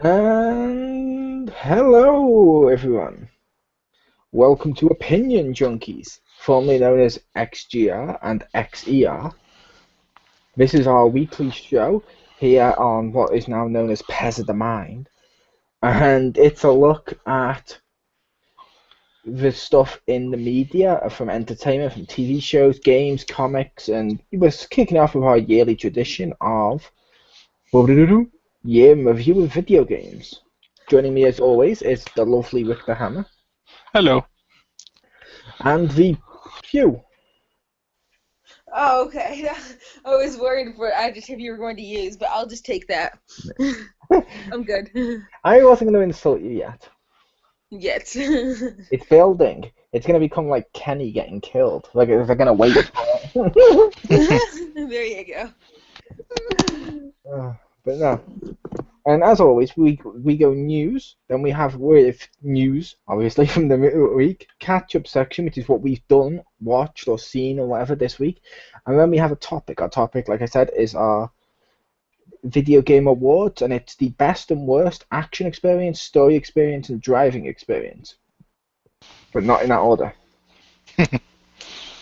And hello, everyone. Welcome to Opinion Junkies, formerly known as XGR and XER. This is our weekly show here on what is now known as Pez of the Mind, and it's a look at the stuff in the media from entertainment, from TV shows, games, comics, and we're kicking off with our yearly tradition of year in review of video games. Joining me as always is the lovely Rick the Hammer. Hello. And the Pew. Oh, okay. I was worried for adjective you were going to use, but I'll just take that. I'm good. I wasn't going to insult you yet. Yet. It's building. It's going to become like Kenny getting killed. Like, they're going to wait for it. There you go. But no. And as always, we go news, then we have with news, obviously, from the week, catch-up section, which is what we've done, watched, or seen, or whatever this week. And then we have a topic. Our topic, like I said, is our video game awards, and it's the best and worst action experience, story experience, and driving experience. But not in that order. I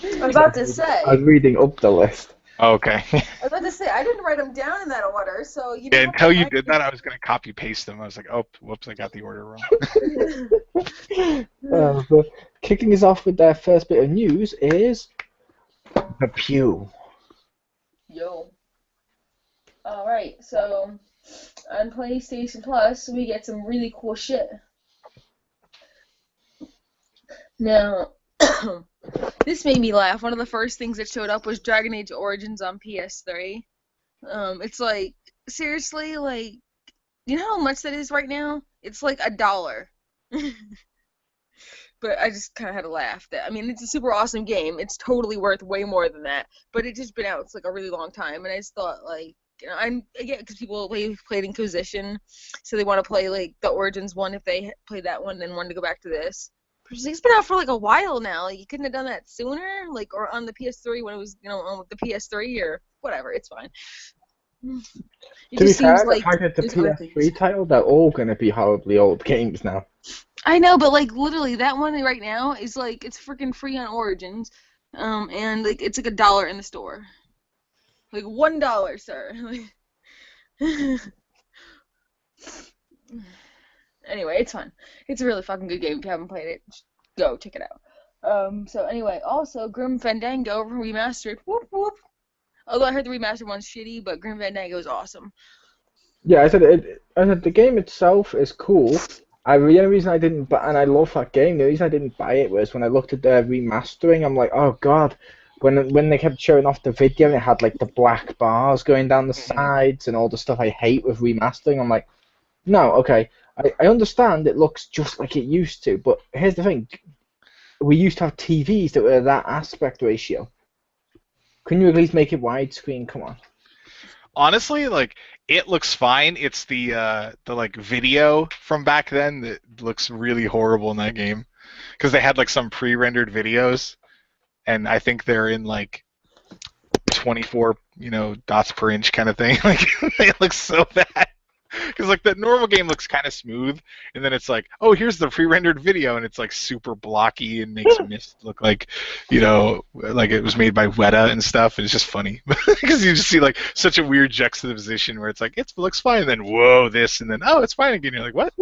was about to say. I was reading up the list. Okay. I was about to say, I didn't write them down in that order, so you Yeah, until you did that, I was going to copy paste them. I was like, oh, whoops, I got the order wrong. But kicking us off with their first bit of news is the Pew. Yo. Alright, so on PlayStation Plus, we get some really cool shit. Now, this made me laugh. One of the first things that showed up was Dragon Age Origins on PS3. It's like, seriously, like, you know how much that is right now? It's like $1. But I just kind of had to laugh. I mean, it's a super awesome game. It's totally worth way more than that. But it's just been out. It's like a really long time. And I just thought, like, you know, I get because people played Inquisition, so they want to play, like, the Origins one if they played that one, then wanted to go back to this. It's been out for like a while now. Like, you couldn't have done that sooner, like, or on the PS3 when it was, you know, on the PS3 or whatever. It's fine. It To be just fair, seems like the fact that the PS3 title, they're all going to be horribly old games now. I know, but like literally that one right now is like it's freaking free on Origins, and like it's like $1 in the store, like $1, sir. Anyway, it's fun. It's a really fucking good game. If you haven't played it, just go check it out. So anyway, also Grim Fandango remastered. Whoop whoop. Although I heard the remastered one's shitty, but Grim Fandango is awesome. Yeah, I said the game itself is cool. The only reason I didn't buy, and I love that game, the reason I didn't buy it was when I looked at their remastering, I'm like, oh god. When they kept showing off the video and it had like the black bars going down the sides and all the stuff I hate with remastering, I'm like, no, okay. I understand it looks just like it used to, but here's the thing. We used to have TVs that were that aspect ratio. Can you at least make it widescreen? Come on. Honestly, like, it looks fine. It's the like video from back then that looks really horrible in that game, because they had like some pre-rendered videos, and I think they're in like 24, dots per inch kind of thing. Like, they look so bad. Because like the normal game looks kind of smooth, and then it's like, oh, here's the pre-rendered video, and it's like super blocky and makes mist look like, like it was made by Weta and stuff. And it's just funny because you just see like such a weird juxtaposition where it's like it looks fine, and then whoa this, and then oh it's fine again. You're like, what?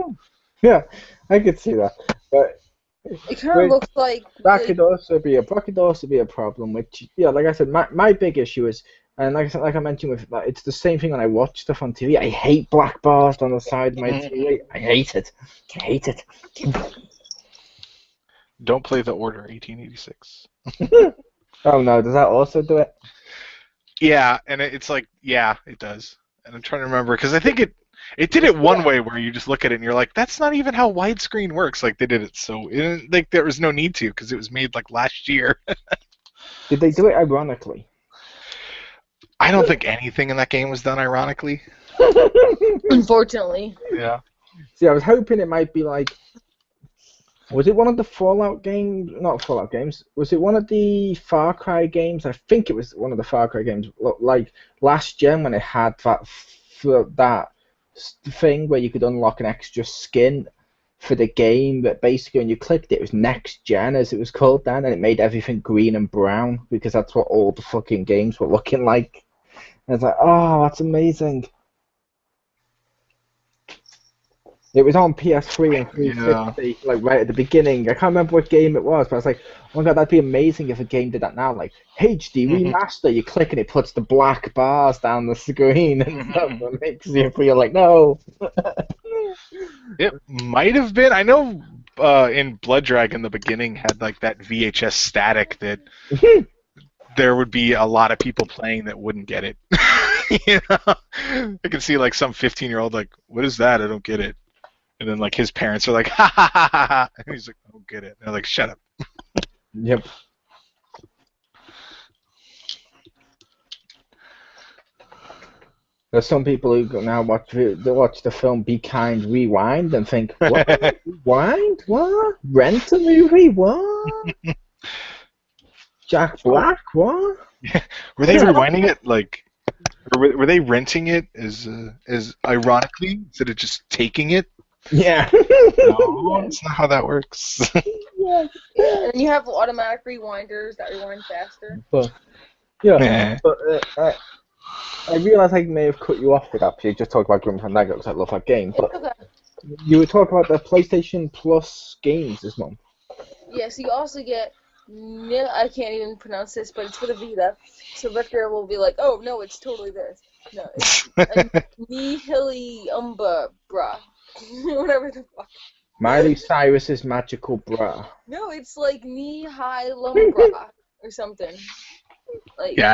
Yeah, I could see that, but it kind of looks like that could also be a problem. Which, yeah, like I said, my big issue is. And like I mentioned with that, it's the same thing when I watch stuff on TV. I hate black bars on the side of my TV. I hate it. I hate it. Don't play The Order 1886. Oh no, does that also do it? Yeah, and it's like, yeah, it does. And I'm trying to remember, because I think it did it one way where you just look at it and you're like, that's not even how widescreen works. Like, they did it so, like, there was no need to, because it was made like last year. Did they do it ironically? I don't think anything in that game was done ironically. Unfortunately. Yeah. See, I was hoping it might be like, was it one of the Fallout games? Not Fallout games. Was it one of the Far Cry games? I think it was one of the Far Cry games. Like last gen when it had that thing where you could unlock an extra skin for the game, but basically when you clicked it, it was next gen as it was called then, and it made everything green and brown because that's what all the fucking games were looking like. And it's like, oh, that's amazing. It was on PS3 and 360, like right at the beginning. I can't remember what game it was, but I was like, oh my god, that'd be amazing if a game did that now. Like, HD remaster, you click and it puts the black bars down the screen and stuff. It makes you feel like, no. It might have been. I know in Blood Dragon, the beginning had like that VHS static that there would be a lot of people playing that wouldn't get it. You know? I can see like some 15-year-old like, what is that? I don't get it. And then like his parents are like, ha ha ha ha ha. And he's like, I don't get it. And they're like, shut up. Yep. There's some people who go now watch the film Be Kind, Rewind and think, what? Rewind? What? Rent a movie? What? Jack Black? What? Were they rewinding it like, or were they renting it as ironically instead of just taking it? Yeah. No, that's not how that works. Yeah, and you have automatic rewinders that rewind faster. But I realize I may have cut you off with that because you just talked about Grim Fandango because I love that game. But you were talking about the PlayStation Plus games this month. Yeah, so you also get, I can't even pronounce this, but it's for the Vita. So Victor will be like, oh, no, it's totally this. No, it's Nihili Bra. Whatever the fuck. Miley Cyrus's Magical Bra. No, it's like Nihai Lumbra or something. Like, yeah,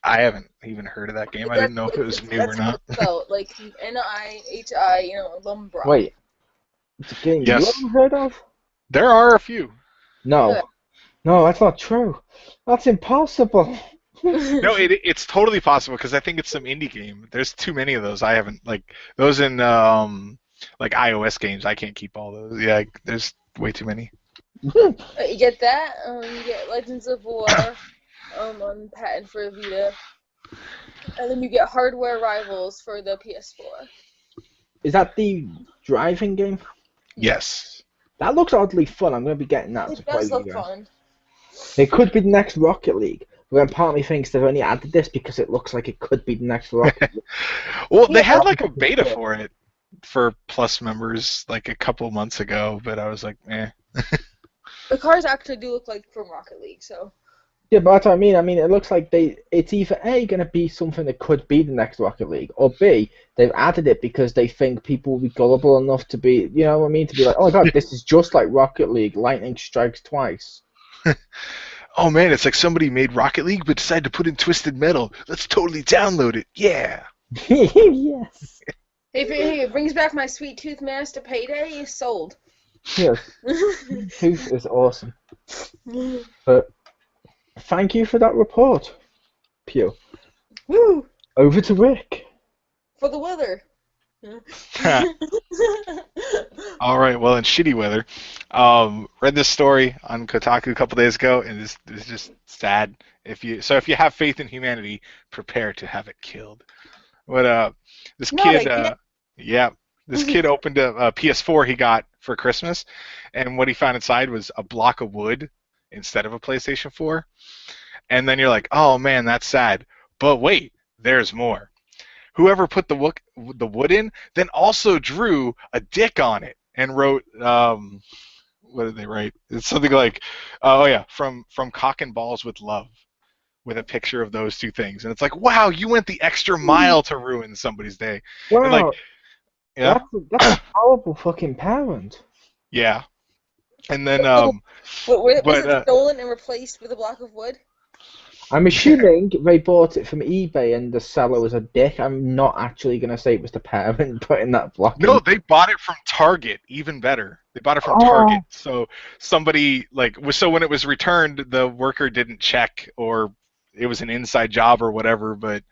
I haven't even heard of that game. I didn't know if it was new or not. That's spelled, like Nihi, Lumbra. Wait, it's a game you haven't heard of? There are a few. No, that's not true. That's impossible. No, it's totally possible because I think it's some indie game. There's too many of those. I haven't like those in like iOS games. I can't keep all those. Yeah, there's way too many. You get that. You get Legends of War on patent for Vita, and then you get Hardware Rivals for the PS4. Is that the driving game? Yes. That looks oddly fun. I'm going to be getting that to play It does with you look guys. fun. It could be the next Rocket League. But then part of me thinks they've only added this because it looks like it could be the next Rocket League. Well, they had like a beta for it for Plus members like a couple months ago, but I was like, eh. The cars actually do look like from Rocket League, so. Yeah, but that's what I mean. I mean, it looks like it's either A, going to be something that could be the next Rocket League, or B, they've added it because they think people will be gullible enough to be, you know what I mean, to be like, oh my god, this is just like Rocket League, lightning strikes twice. Oh man, it's like somebody made Rocket League but decided to put in Twisted Metal. Let's totally download it. Yeah. Yes. Hey, it brings back my Sweet Tooth Master Payday. Sold. Yes. Tooth is awesome. But thank you for that report, Pew. Woo! Over to Rick. For the weather. All right. Well, in shitty weather, read this story on Kotaku a couple days ago, and this is just sad. If you have faith in humanity, prepare to have it killed. What this kid opened a PS4 he got for Christmas, and what he found inside was a block of wood instead of a PlayStation 4. And then you're like, oh man, that's sad. But wait, there's more. Whoever put the wood in then also drew a dick on it and wrote, what did they write? It's something like, from Cock and Balls with Love, with a picture of those two things. And it's like, wow, you went the extra mile to ruin somebody's day. Wow. And like, yeah. That's a horrible fucking parent. Yeah. And then, was it stolen and replaced with a block of wood? I'm assuming they bought it from eBay and the seller was a dick. I'm not actually going to say it was the parent putting that block in. No, they bought it from Target. Even better. They bought it from Target. So somebody, so when it was returned, the worker didn't check, or it was an inside job or whatever, but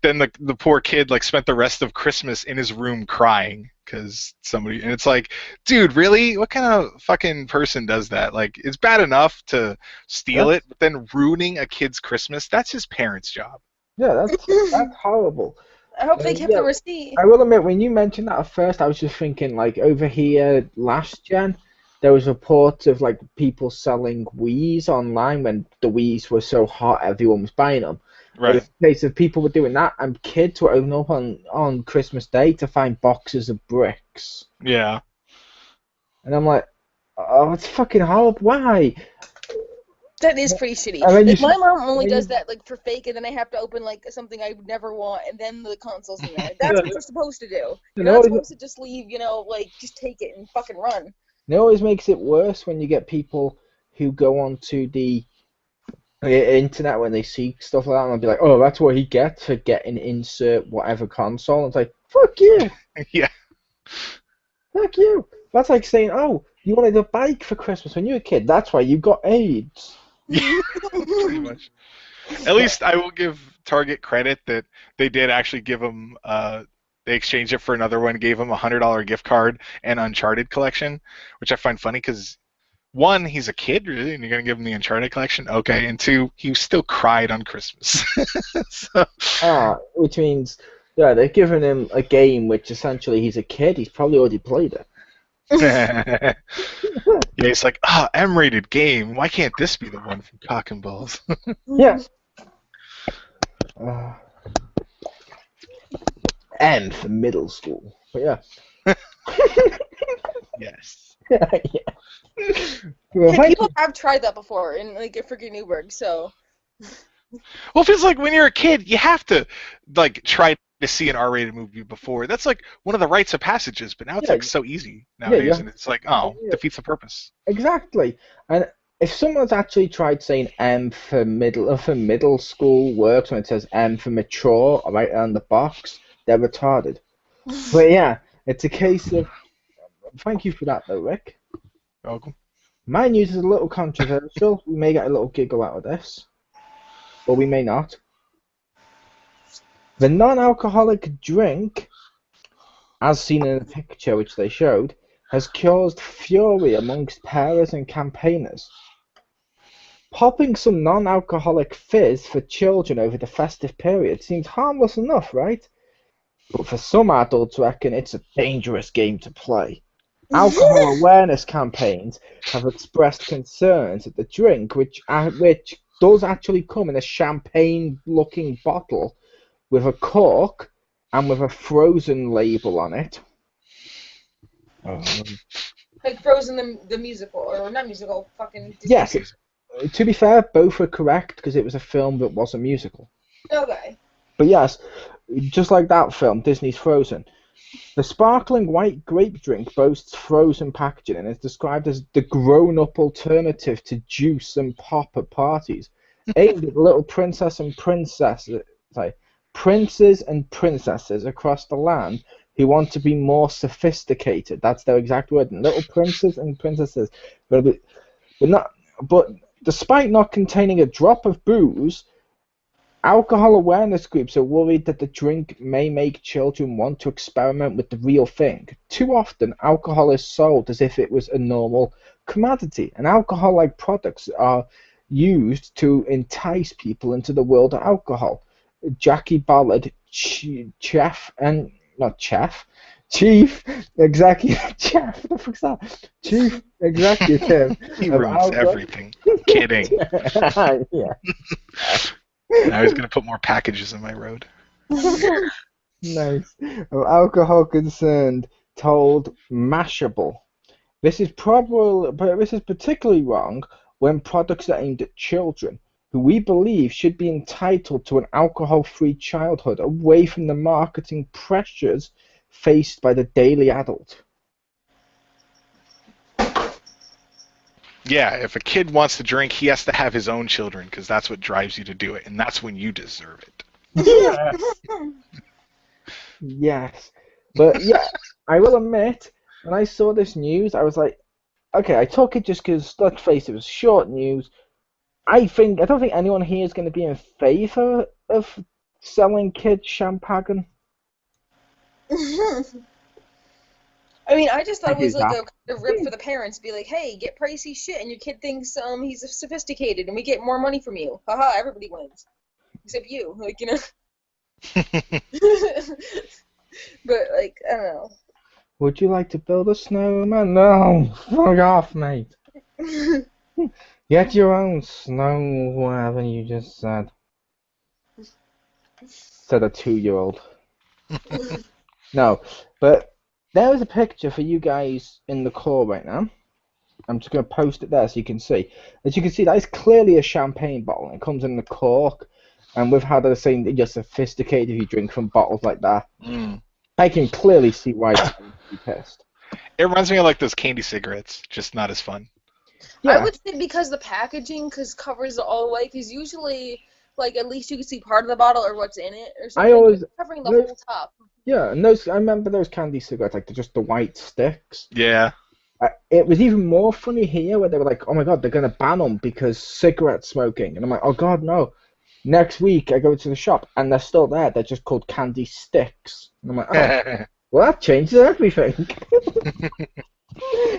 then the poor kid spent the rest of Christmas in his room crying because somebody, and it's like, dude, really? What kind of fucking person does that? It's bad enough to steal it, but then ruining a kid's Christmas, that's his parents' job. Yeah, that's horrible. I hope they kept Yeah, the receipt. I will admit, when you mentioned that at first, I was just thinking, like, over here last gen, there was reports of, like, people selling Wii's online when the Wii's were so hot, everyone was buying them. But Right. it's a case of people were doing that, and kids were opening up on Christmas Day to find boxes of bricks. Yeah. And I'm like, oh, it's fucking horrible. Why? That is pretty shitty. And then Like, my mom only when does you- that, like, for fake, and then I have to open, like, something I would never want, and then the console's in there. That's what you're supposed to do. You're not supposed to just leave, like, just take it and fucking run. It always makes it worse when you get people who go onto the internet when they see stuff like that and they'll be like, oh, that's what he gets for getting insert whatever console. And it's like, fuck you. Yeah. Fuck you. That's like saying, oh, you wanted a bike for Christmas when you were a kid. That's why you got AIDS. Yeah. Pretty much. At least I will give Target credit that they did actually give him. They exchanged it for another one, gave him a $100 gift card and Uncharted collection, which I find funny because one, he's a kid, really, and you're gonna give him the Uncharted collection, okay? And two, he still cried on Christmas. So, Which means, yeah, they're giving him a game which essentially he's a kid. He's probably already played it. yeah, it's like, M-rated game. Why can't this be the one from Cock and Balls? Yeah. M for middle school. But yeah. Yes. Yeah. Well, Yeah, thank people have tried that before in, like, at freaking Newburgh, so... Well, it feels like when you're a kid, you have to, like, try to see an R-rated movie before. That's, like, one of the rites of passages, but now it's, like, so easy nowadays, yeah. and it's like, defeats the purpose. Exactly. And if someone's actually tried saying M for middle school works when it says M for mature right on the box, they're retarded. But yeah, it's a case of... Thank you for that, though, Rick. Welcome. My news is a little controversial. We may get a little giggle out of this. Or we may not. The non-alcoholic drink, as seen in the picture which they showed, has caused fury amongst parents and campaigners. Popping some non-alcoholic fizz for children over the festive period seems harmless enough, right? But for some adults reckon it's a dangerous game to play. Alcohol awareness campaigns have expressed concerns that the drink, which does actually come in a champagne-looking bottle with a cork and with a Frozen label on it. Like Frozen the musical, or not musical, fucking... Yes, to be fair, both are correct because it was a film that was a musical. Okay. But yes, just like that film, Disney's Frozen. The sparkling white grape drink boasts frozen packaging and is described as the grown-up alternative to juice and pop at parties, aimed at little princes and princesses across the land who want to be more sophisticated. That's their exact word. Little princes and princesses, but despite not containing a drop of booze, alcohol awareness groups are worried that the drink may make children want to experiment with the real thing. Too often, alcohol is sold as if it was a normal commodity, and alcohol-like products are used to entice people into the world of alcohol. Jackie Ballard, chief executive. He ruins everything. Kidding. Yeah. Now he's gonna put more packages in my road. Nice. Alcohol concerned told Mashable. This is particularly wrong when products are aimed at children, who we believe should be entitled to an alcohol-free childhood away from the marketing pressures faced by the daily adult. Yeah, if a kid wants to drink, he has to have his own children, because that's what drives you to do it, and that's when you deserve it. Yes. Yes. But yeah, I will admit, when I saw this news, I was like, okay, I took it just because, let's face it, was short news. I don't think anyone here is going to be in favour of selling kids champagne. I mean, I just thought it was like Exactly. a rip for the parents. Be like, hey, get pricey shit, and your kid thinks he's sophisticated, and we get more money from you. Haha, everybody wins, except you. Like, you know. But like, I don't Would you like to build a snowman? No, fuck off, mate. know. Get your own snow, whatever you just said. Said a 2-year-old. No, but there is a picture for you guys in the call right now. I'm just going to post it there so you can see. As you can see, that is clearly a champagne bottle. It comes in the cork, and we've had the saying that you're sophisticated if you drink from bottles like that. Mm. I can clearly see why people would be pissed. It reminds me of like those candy cigarettes, just not as fun. I Yeah, would say because the packaging covers it all the way, because usually, like, at least you can see part of the bottle or what's in it or something. I always It's covering the those, whole top. yeah, and those I remember those candy cigarettes, like just the white sticks. Yeah. It was even more funny here where they were like, "Oh my God, they're gonna ban them because cigarette smoking," and I'm like, "Oh God, no!" Next week I go to the shop and they're still there. They're just called candy sticks, and I'm like, "Oh, well, that changes everything."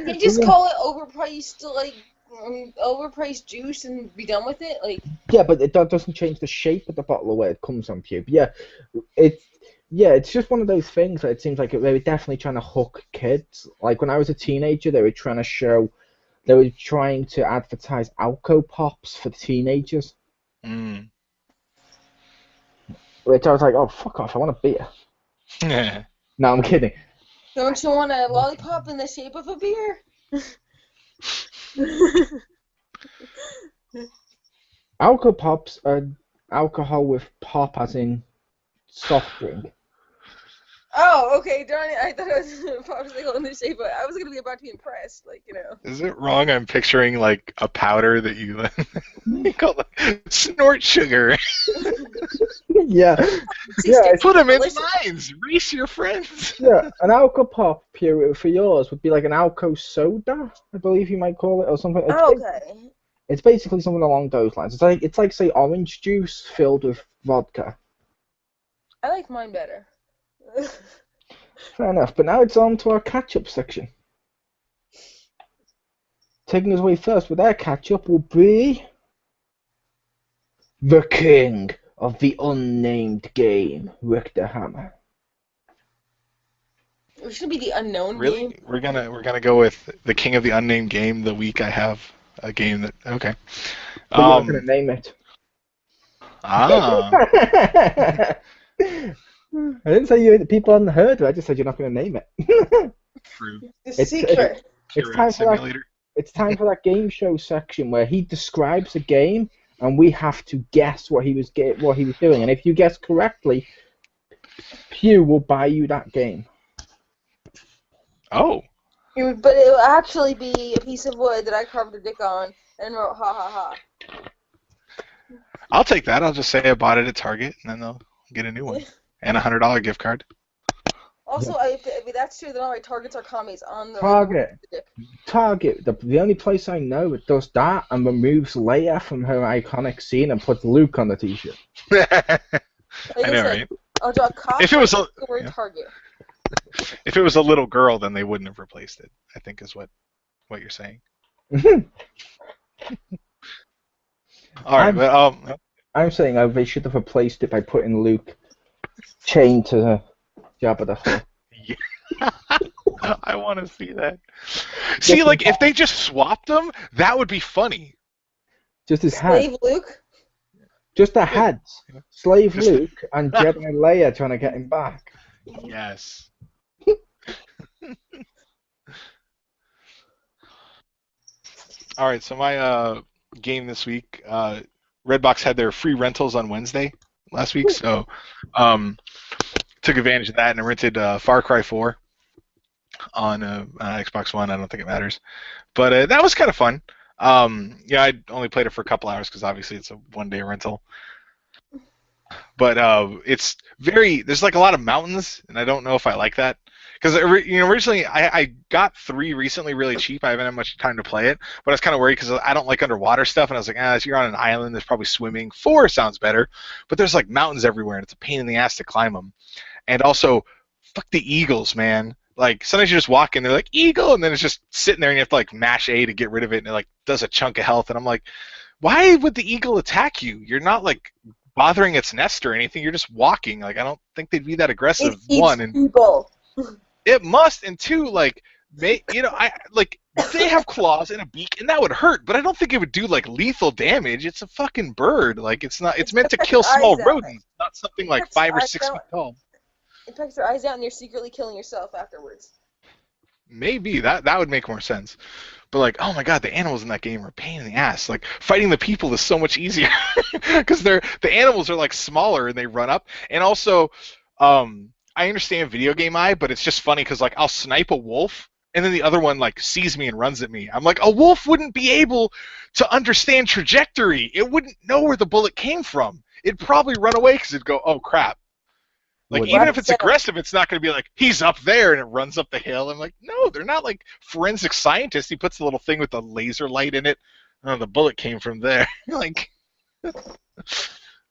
They just call it overpriced, like, overpriced juice and be done with it. Like, Yeah, but that doesn't change the shape of the bottle or where it comes from, Pube. It's just one of those things that it seems like they were definitely trying to hook kids. Like when I was a teenager, they were trying to advertise Alco Pops for teenagers, Mm. which I was like, oh, fuck off, I want a beer. No, I'm kidding. don't you want a lollipop in the shape of a beer? Alco Pops are alcohol with pop as in soft drink. Oh, okay, darn it. I thought it was a popsicle in the shape, but I was gonna be about to be impressed, like, you know. Is it wrong? I'm picturing like a powder that you call like snort sugar. Yeah, Put them in lines. Race your friends. yeah. An Alco Pop for yours would be like an Alco Soda, I believe you might call it, or something. Oh, okay. It's basically something along those lines. It's like say orange juice filled with vodka. I like mine better. Fair enough. But now it's on to our catch-up section. Taking us away first with our catch-up will be the king of the unnamed game, Richter Hammer. It should be the unknown Really? game. We're gonna go with the king of the unnamed game. The week I have a game that okay. But you're not going to name it. Ah. I didn't say people hadn't heard it. I just said you're not going to name it. True. The secret. It's time for that. It's time for that game show section where he describes a game and we have to guess what he was doing. And if you guess correctly, Pew will buy you that game. Oh. But it will actually be a piece of wood that I carved a dick on and wrote ha ha ha. I'll take that. I'll just say I bought it at Target, and then they'll get a new one and a $100 gift card. Also, if that's true, then all my targets are commies on the Target. The only place I know that does that and removes Leia from her iconic scene and puts Luke on the T-shirt. I know, right? I'll draw a cop if it was the word Target. If it was a little girl, then they wouldn't have replaced it, I think is what you're saying. All right, but I'm saying they should have replaced it by putting Luke chained to Jabba the Hutt. Yeah. I want to see that. See, like if they just swapped them, that would be funny. Just his head. Slave Luke. Just the heads. Slave Luke and Jedi Leia trying to get him back. Yes. All right, so my game this week, Redbox had their free rentals on Wednesday last week, so took advantage of that and I rented Far Cry 4 on Xbox One. I don't think it matters, but that was kind of fun. Yeah, I only played it for a couple hours because obviously it's a one-day rental. But there's like a lot of mountains, and I don't know if I like that. Because originally I got 3 recently really cheap. I haven't had much time to play it, but I was kind of worried because I don't like underwater stuff, and I was like, if you're on an island, there's probably swimming. 4 sounds better, but there's like mountains everywhere, and it's a pain in the ass to climb them. And also, fuck the eagles, man. Like sometimes you just walk in, they're like eagle, and then it's just sitting there, and you have to like mash A to get rid of it, and it like does a chunk of health, and I'm like, why would the eagle attack you? You're not like bothering its nest or anything. You're just walking. Like, I don't think they'd be that aggressive. It eats One, and people. it must, and two, like, I like they have claws and a beak, and that would hurt. But I don't think it would do like lethal damage. It's a fucking bird. Like, it's not. It's meant to pecks kill your eyes small out. rodents, not something like Pecks 5 your or eyes 6 feet out. tall. It pecks your eyes out, and you're secretly killing yourself afterwards. Maybe that would make more sense. But like, oh my god, the animals in that game are a pain in the ass. Like, fighting the people is so much easier because the animals are like smaller and they run up. And also, I understand video game eye, but it's just funny because like I'll snipe a wolf and then the other one like sees me and runs at me. I'm like, a wolf wouldn't be able to understand trajectory. It wouldn't know where the bullet came from. It'd probably run away because it'd go, oh crap. Like, Would- even if it's Right, so- aggressive, it's not going to be like, he's up there, and it runs up the hill. I'm like, no, they're not like forensic scientists. He puts the little thing with the laser light in it. Oh, the bullet came from there. Like,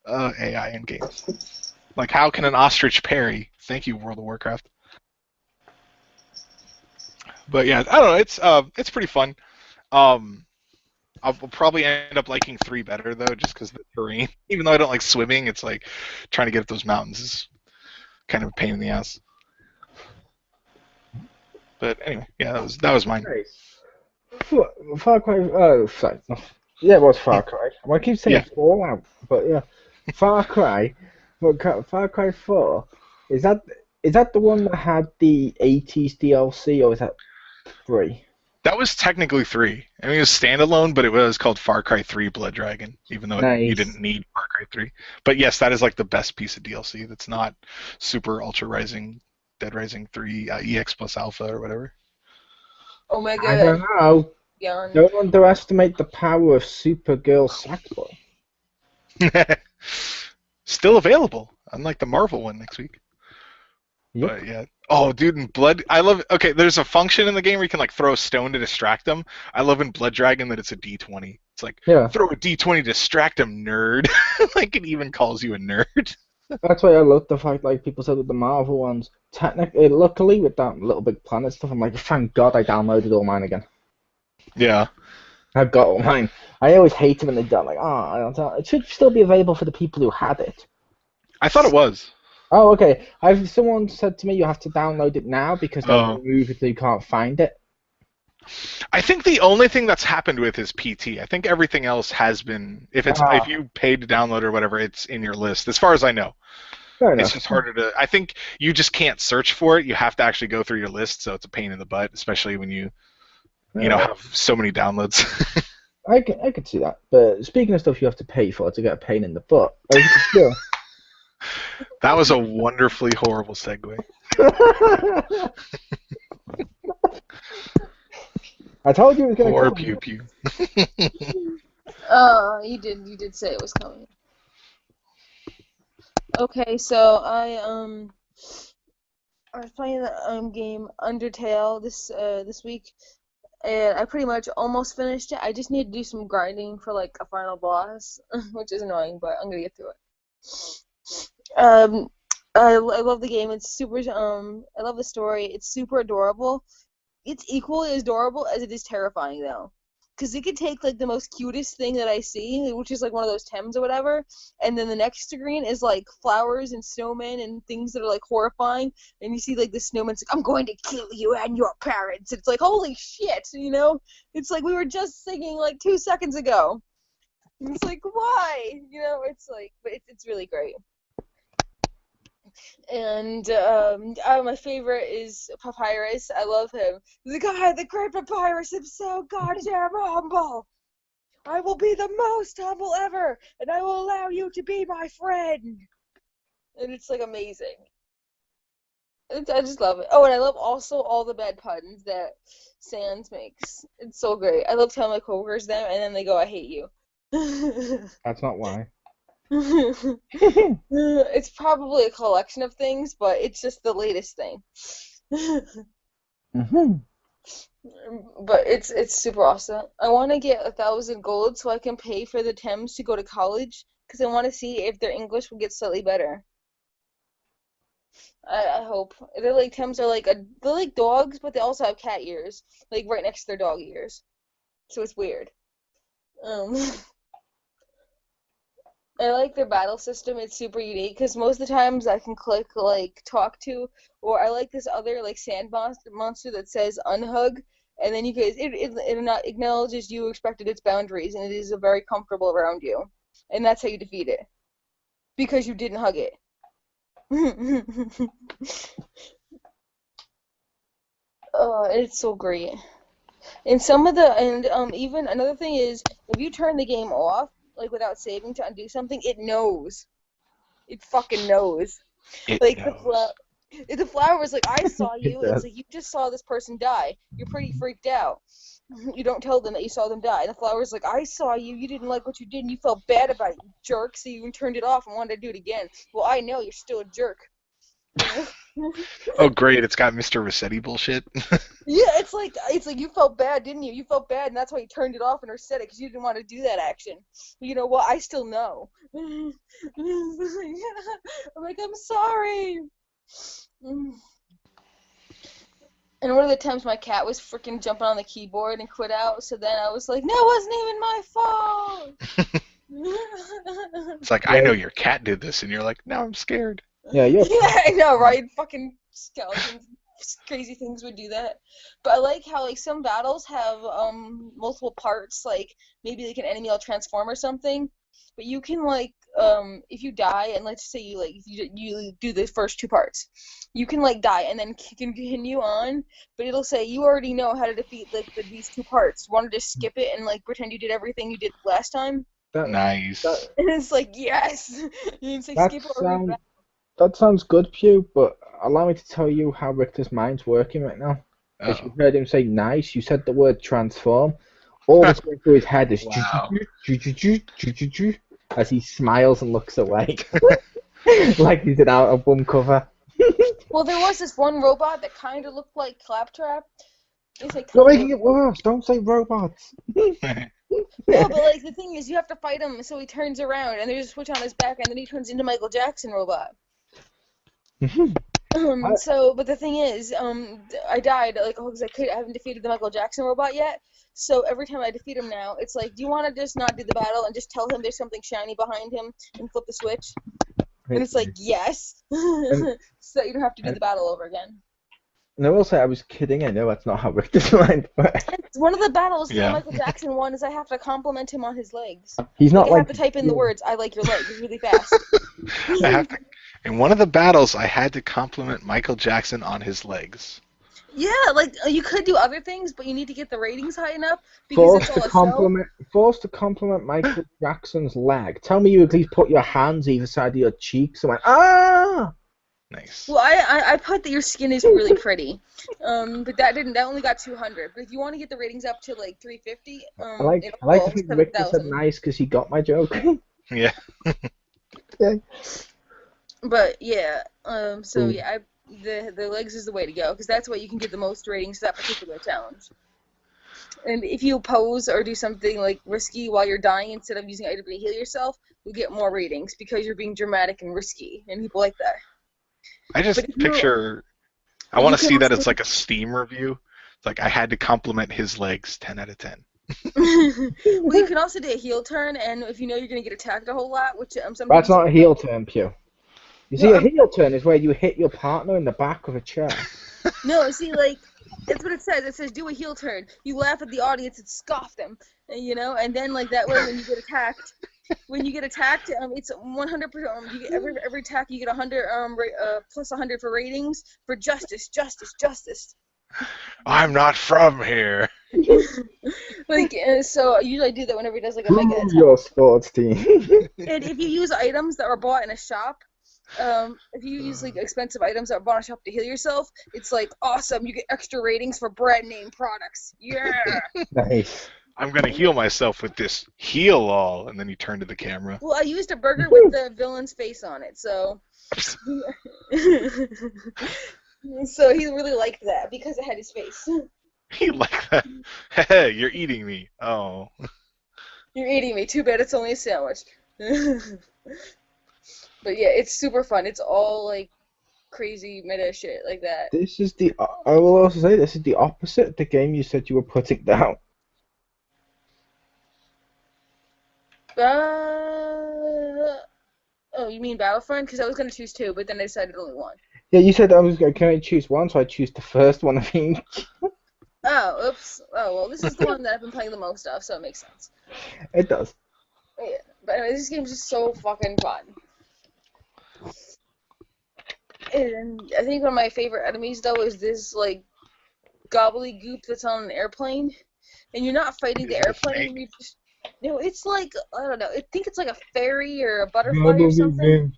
AI in games. Like, how can an ostrich parry? Thank you, World of Warcraft. But yeah, I don't know. It's pretty fun. I'll probably end up liking 3 better, though, just because of the terrain. Even though I don't like swimming, it's like trying to get up those mountains is kind of a pain in the ass. But anyway, yeah, that was mine. Far Cry. Oh, sorry. Yeah, it was Far Cry. I keep saying Yeah. Fallout, but yeah, Far Cry. Far Cry 4. Is that the one that had the 80s DLC, or is that 3? That was technically 3. I mean, it was standalone, but it was called Far Cry 3 Blood Dragon, even though you Nice. didn't need Far Cry 3. But yes, that is like the best piece of DLC that's not Super Ultra Rising, Dead Rising 3, EX plus Alpha or whatever. Omega. I don't know. Beyond. Don't underestimate the power of Supergirl Sackboy. Still available, unlike the Marvel one next week. Yep. But yeah. Oh, dude, in Blood, I love. Okay, there's a function in the game where you can like throw a stone to distract them. I love in Blood Dragon that it's a D20. It's like, Yeah. throw a D20 to distract them, nerd. Like, it even calls you a nerd. That's why I love the fact, like people said with the Marvel ones. Luckily with that Little Big Planet stuff, I'm like, thank God I downloaded all mine again. Yeah. I've got all mine. I always hate it when they don't. Like, it should still be available for the people who had it. I thought it was. Oh, okay. Someone said to me you have to download it now because they'll Oh. remove it so you can't find it. I think the only thing that's happened with is PT. I think everything else has been. If you paid to download or whatever, it's in your list. As far as I know. Fair It's enough. just harder to. I think you just can't search for it. You have to actually go through your list, so it's a pain in the butt, especially when you have so many downloads. I could see that. But speaking of stuff you have to pay for to get a pain in the butt, yeah. That was a wonderfully horrible segue. I told you it was going to Poor come. Pew Pew. You did say it was coming. Okay, so I was playing the game Undertale this week, and I pretty much almost finished it. I just need to do some grinding for like a final boss, which is annoying, but I'm gonna get through it. I love the game. It's super. I love the story. It's super adorable. It's equally as adorable as it is terrifying, though. Because it could take, like, the most cutest thing that I see, which is, like, one of those Thames or whatever, and then the next screen is, like, flowers and snowmen and things that are, like, horrifying, and you see, like, the snowman's like, I'm going to kill you and your parents. It's like, holy shit, you know? It's like we were just singing, like, 2 seconds ago. And it's like, why? You know, it's like, but it's really great. And my favorite is Papyrus. I love him. The guy, the great Papyrus, is so goddamn humble. I will be the most humble ever, and I will allow you to be my friend. And it's like amazing. I just love it. Oh, and I love also all the bad puns that Sans makes. It's so great. I love telling my coworkers them, and then they go, I hate you. That's not why. It's probably a collection of things, but it's just the latest thing. Mm-hmm. But it's super awesome. I want to get 1,000 gold so I can pay for the Thames to go to college because I want to see if their English will get slightly better. I hope. They're like Thames are like they're like dogs, but they also have cat ears, like right next to their dog ears. So it's weird. I like their battle system. It's super unique because most of the times I can click like talk to, or I like this other like sand monster that says unhug, and then you guys it acknowledges you respected its boundaries, and it is very comfortable around you, and that's how you defeat it because you didn't hug it. It's so great. And even another thing is if you turn the game off like without saving to undo something, it knows. It fucking knows. It Like knows. the flower was like, I saw It you. It's does. like you just saw this person die. You're pretty freaked out. You don't tell them that you saw them die. And the flower's like, I saw you. You didn't like what you did, and you felt bad about it, you jerk. So you turned it off and wanted to do it again. Well, I know you're still a jerk. Oh, great! It's got Mr. Rossetti bullshit. Yeah, it's like you felt bad, didn't you? You felt bad, and that's why you turned it off and reset it because you didn't want to do that action. You know, well, I still know. I'm like, I'm sorry. And one of the times my cat was freaking jumping on the keyboard and quit out, so then I was like, no, it wasn't even my fault. It's like, I know your cat did this, and you're like, now I'm scared. Yeah, Yeah, I know, right? Fucking skeletons, crazy things would do that. But I like how like some battles have multiple parts, like maybe like an enemy will transform or something. But you can like if you die and let's say you like you do the first two parts, you can like die and then continue on. But it'll say you already know how to defeat like these two parts. Want to just skip it and like pretend you did everything you did last time? Nice. And it's like yes, and it's like that skip over. that sounds good, Pew, but allow me to tell you how Richter's mind's working right now. As you heard him say nice, you said the word transform. All that's going through his head is Wow. as he smiles and looks away. Like he did out of one cover. Well, there was this one robot that kind of looked like Claptrap. It's like You're making it worse. Don't say robots. No, but like the thing is, you have to fight him, so he turns around, and there's a switch on his back, and then he turns into Michael Jackson robot. But the thing is, I died like because I haven't defeated the Michael Jackson robot yet. So every time I defeat him now, it's like, do you want to just not do the battle and just tell him there's something shiny behind him and flip the switch? And it's like, yes. So you don't have to do the battle over again. And I will say I was kidding. I know that's not how Richter's mind works. One of the battles, the Michael Jackson one, is I have to compliment him on his legs. He's not I have to type in the words, I like your legs, really fast. I have to. In one of the battles, I had to compliment Michael Jackson on his legs. Yeah, like you could do other things, but you need to get the ratings high enough because Forced to compliment Michael Jackson's leg. Tell me you at least put your hands either side of your cheeks and went, ah! Nice. Well, I put that your skin is really pretty, but that only got 200. But if you want to get the ratings up to like 350, I like to think Richter said nice because he got my joke. Yeah. Yeah. But yeah, the legs is the way to go because that's what you can get the most ratings to that particular challenge. And if you pose or do something like risky while you're dying instead of using item to heal yourself, you'll get more ratings because you're being dramatic and risky, and people like that. I just picture. I want to see that it's like a Steam review. It's like I had to compliment his legs, 10 out of 10. Well, you can also do a heel turn, and if you know you're gonna get attacked a whole lot, which sometimes that's not a heel turn, Pew. You see, a heel turn is where you hit your partner in the back of a chair. No, see, like, that's what it says. It says do a heel turn. You laugh at the audience and scoff them, you know, and then, like, that way when you get attacked, it's 100%, you get every attack you get 100, plus 100 for ratings, for justice. I'm not from here. Like, so usually I do that whenever he does, like, a mega attack. Your sports team. And if you use items that were bought in a shop, if you use like expensive items that are bought in a shop to heal yourself, it's like awesome. You get extra ratings for brand name products. Yeah. Nice. I'm gonna heal myself with this heal all, and then you turn to the camera. Well, I used a burger with the villain's face on it, so. So he really liked that because it had his face. He liked that. Hey, you're eating me. Oh. You're eating me. Too bad it's only a sandwich. But yeah, it's super fun. It's all like crazy meta shit like that. I will also say this is the opposite of the game you said you were putting down. Oh, you mean Battlefront? Because I was gonna choose 2, but then I decided only 1. Yeah, you said can I choose one, so I choose the first one of each. Oh, oops. Oh, well, this is the one that I've been playing the most of, so it makes sense. It does. Yeah. But anyway, this game's just so fucking fun. And I think one of my favorite enemies, though, is this, like, gobbledygook that's on an airplane. And you're not fighting the Is it a airplane, snake? you just... No, it's like, I don't know, I think it's like a fairy or a butterfly or something.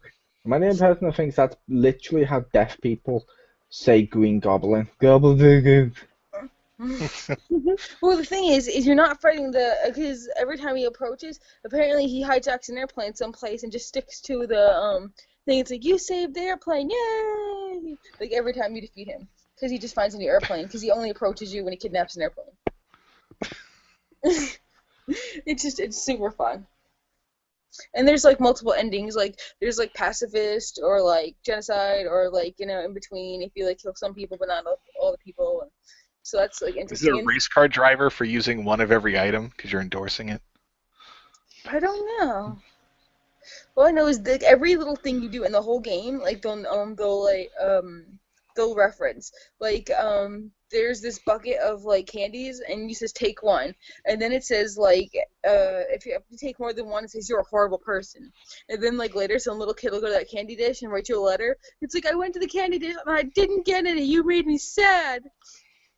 My name person thinks that's literally how deaf people say Green Goblin. Gobbledygook. Well, the thing is you're not fighting because every time he approaches, apparently he hijacks an airplane someplace and just sticks to the thing. It's like, you saved the airplane, yay! Like every time you defeat him, because he just finds a new airplane, because he only approaches you when he kidnaps an airplane. It's super fun. And there's like multiple endings, like there's like pacifist or like genocide or like, you know, in between if you like kill some people but not all the people. So that's like Is it interesting. a race car driver for using one of every item because you're endorsing it? I don't know. All I know is that every little thing you do in the whole game, like they'll reference. Like there's this bucket of like candies and you says take one. And then it says like if you have to take more than one, it says you're a horrible person. And then like later some little kid will go to that candy dish and write you a letter. It's like, I went to the candy dish and I didn't get it and you made me sad.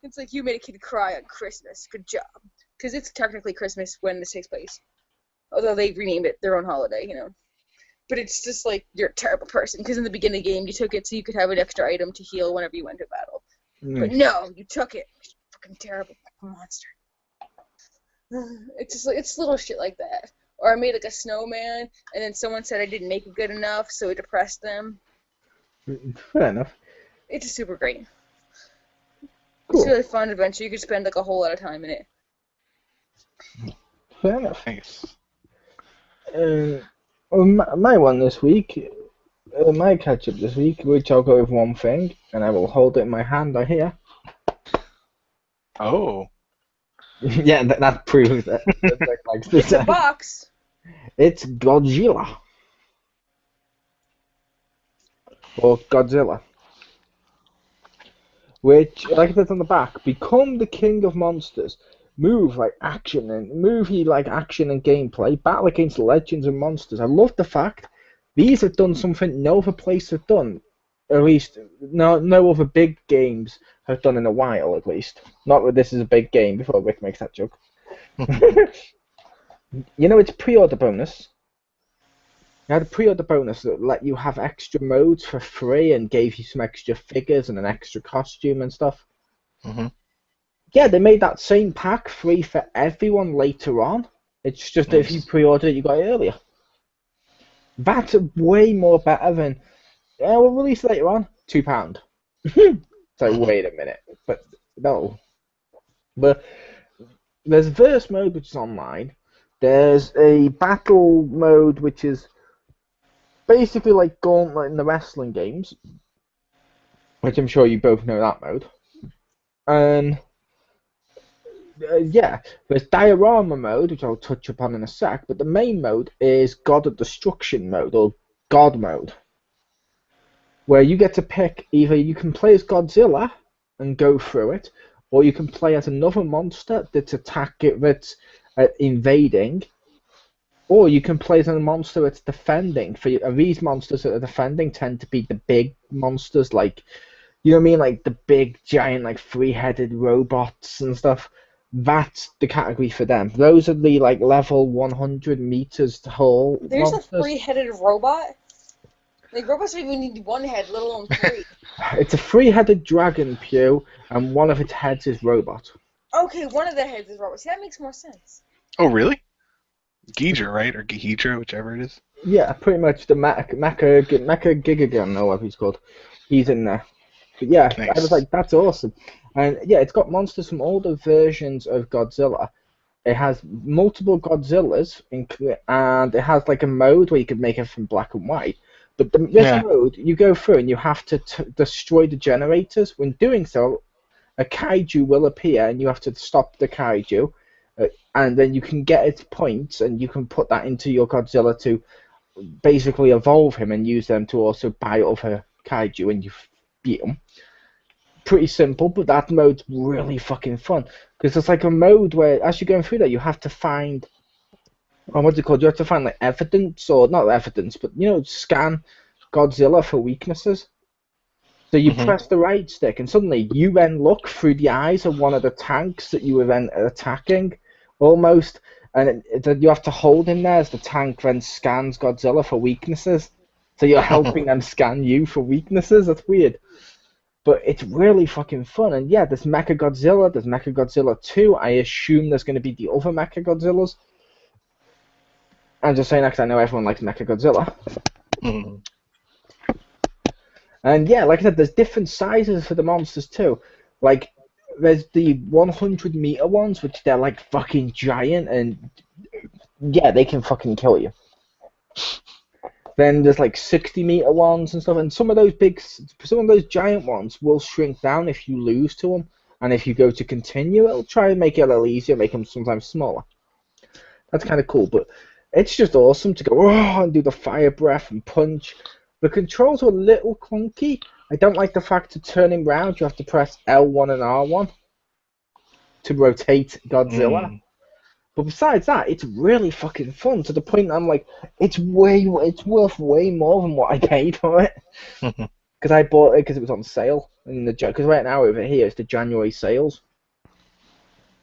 It's like, you made a kid cry on Christmas. Good job. Because it's technically Christmas when this takes place. Although they renamed it their own holiday, you know. But it's just like, you're a terrible person. Because in the beginning of the game, you took it so you could have an extra item to heal whenever you went to battle. But no, you took it. You're fucking terrible monster. It's just like, it's little shit like that. Or I made like a snowman, and then someone said I didn't make it good enough, so it depressed them. Fair enough. It's just super great. Cool. It's a really fun adventure. You could spend like a whole lot of time in it. Fair enough. Nice. My one this week, my catch-up this week, which I'll go with one thing, and I will hold it in my hand right here. Oh. Yeah, that proves it. It's a box. It's Godzilla. Or Godzilla. Which, like it says on the back, become the king of monsters. Move like action and gameplay. Battle against legends and monsters. I love the fact these have done something no other place have done. At least no other big games have done in a while. At least not that this is a big game. Before Rick makes that joke. You know, it's pre-order bonus. You had a pre-order bonus that let you have extra modes for free and gave you some extra figures and an extra costume and stuff. Mm-hmm. Yeah, they made that same pack free for everyone later on. It's just that if you pre-ordered it, you got it earlier. That's way more better than, we'll release it later on, £2. So wait a minute, but no. But there's verse mode, which is online. There's a battle mode, which is basically like Gauntlet in the wrestling games, which I'm sure you both know that mode. And yeah, there's diorama mode, which I'll touch upon in a sec, but the main mode is God of Destruction mode, or God mode, where you get to pick either you can play as Godzilla and go through it, or you can play as another monster that's invading, or you can play as a monster that's defending. These monsters that are defending tend to be the big monsters, like, you know what I mean, like the big giant like 3-headed robots and stuff. That's the category for them. Those are the like level 100 meters tall There's monsters. a 3-headed robot? Like, robots don't even need one head, let alone 3. It's a 3-headed dragon, Pew, and one of its heads is robot. Okay, one of the heads is robot. See, that makes more sense. Oh, really? Ghidra, right? Or Ghidra, whichever it is. Yeah, pretty much the Mecha Gigagun, or whatever he's called. He's in there. But yeah, Nice. I was like, that's awesome. And yeah, it's got monsters from all the versions of Godzilla. It has multiple Godzillas, and it has like a mode where you could make it from black and white. But this mode, you go through and you have to destroy the generators. When doing so, a kaiju will appear, and you have to stop the kaiju. And then you can get its points, and you can put that into your Godzilla to basically evolve him and use them to also buy other kaiju and you beat them. Pretty simple, but that mode's really fucking fun because it's like a mode where as you're going through that you have to find, or what's it called? You have to find like evidence, or not evidence, but scan Godzilla for weaknesses. So you press the right stick, and suddenly you then look through the eyes of one of the tanks that you were then attacking, almost, and you have to hold him there as the tank then scans Godzilla for weaknesses. So you're helping them scan you for weaknesses. That's weird. But it's really fucking fun. And yeah, there's Mechagodzilla, there's Mechagodzilla 2. I assume there's going to be the other Mechagodzillas. I'm just saying that because I know everyone likes Mechagodzilla. And yeah, like I said, there's different sizes for the monsters too. Like, there's the 100-meter ones, which they're like fucking giant, and yeah, they can fucking kill you. Then there's like 60-meter ones and stuff, and some of those giant ones will shrink down if you lose to them, and if you go to continue, it'll try and make it a little easier, make them sometimes smaller. That's kind of cool, but it's just awesome to go and do the fire breath and punch. The controls are a little clunky. I don't like the fact to turn him round, you have to press L1 and R1 to rotate Godzilla. But besides that, it's really fucking fun to the point that I'm like, it's worth way more than what I paid for it. Because I bought it because it was on sale. Because right now over here it's the January sales.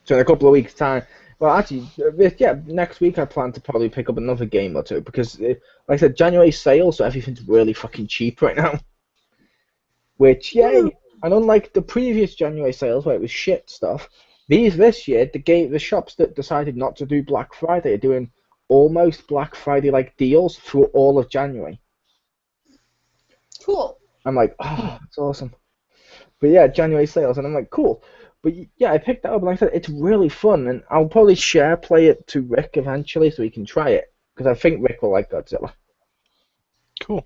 So in a couple of weeks' time, well actually, yeah, next week I plan to probably pick up another game or two because, like I said, January sale, so everything's really fucking cheap right now. Which, yay! And unlike the previous January sales where it was shit stuff, this year, the shops that decided not to do Black Friday are doing almost Black Friday-like deals through all of January. Cool. I'm like, oh, that's awesome. But yeah, January sales, and I'm like, cool. But yeah, I picked that up, and like I said, it's really fun, and I'll probably play it to Rick eventually so he can try it, because I think Rick will like Godzilla. Cool.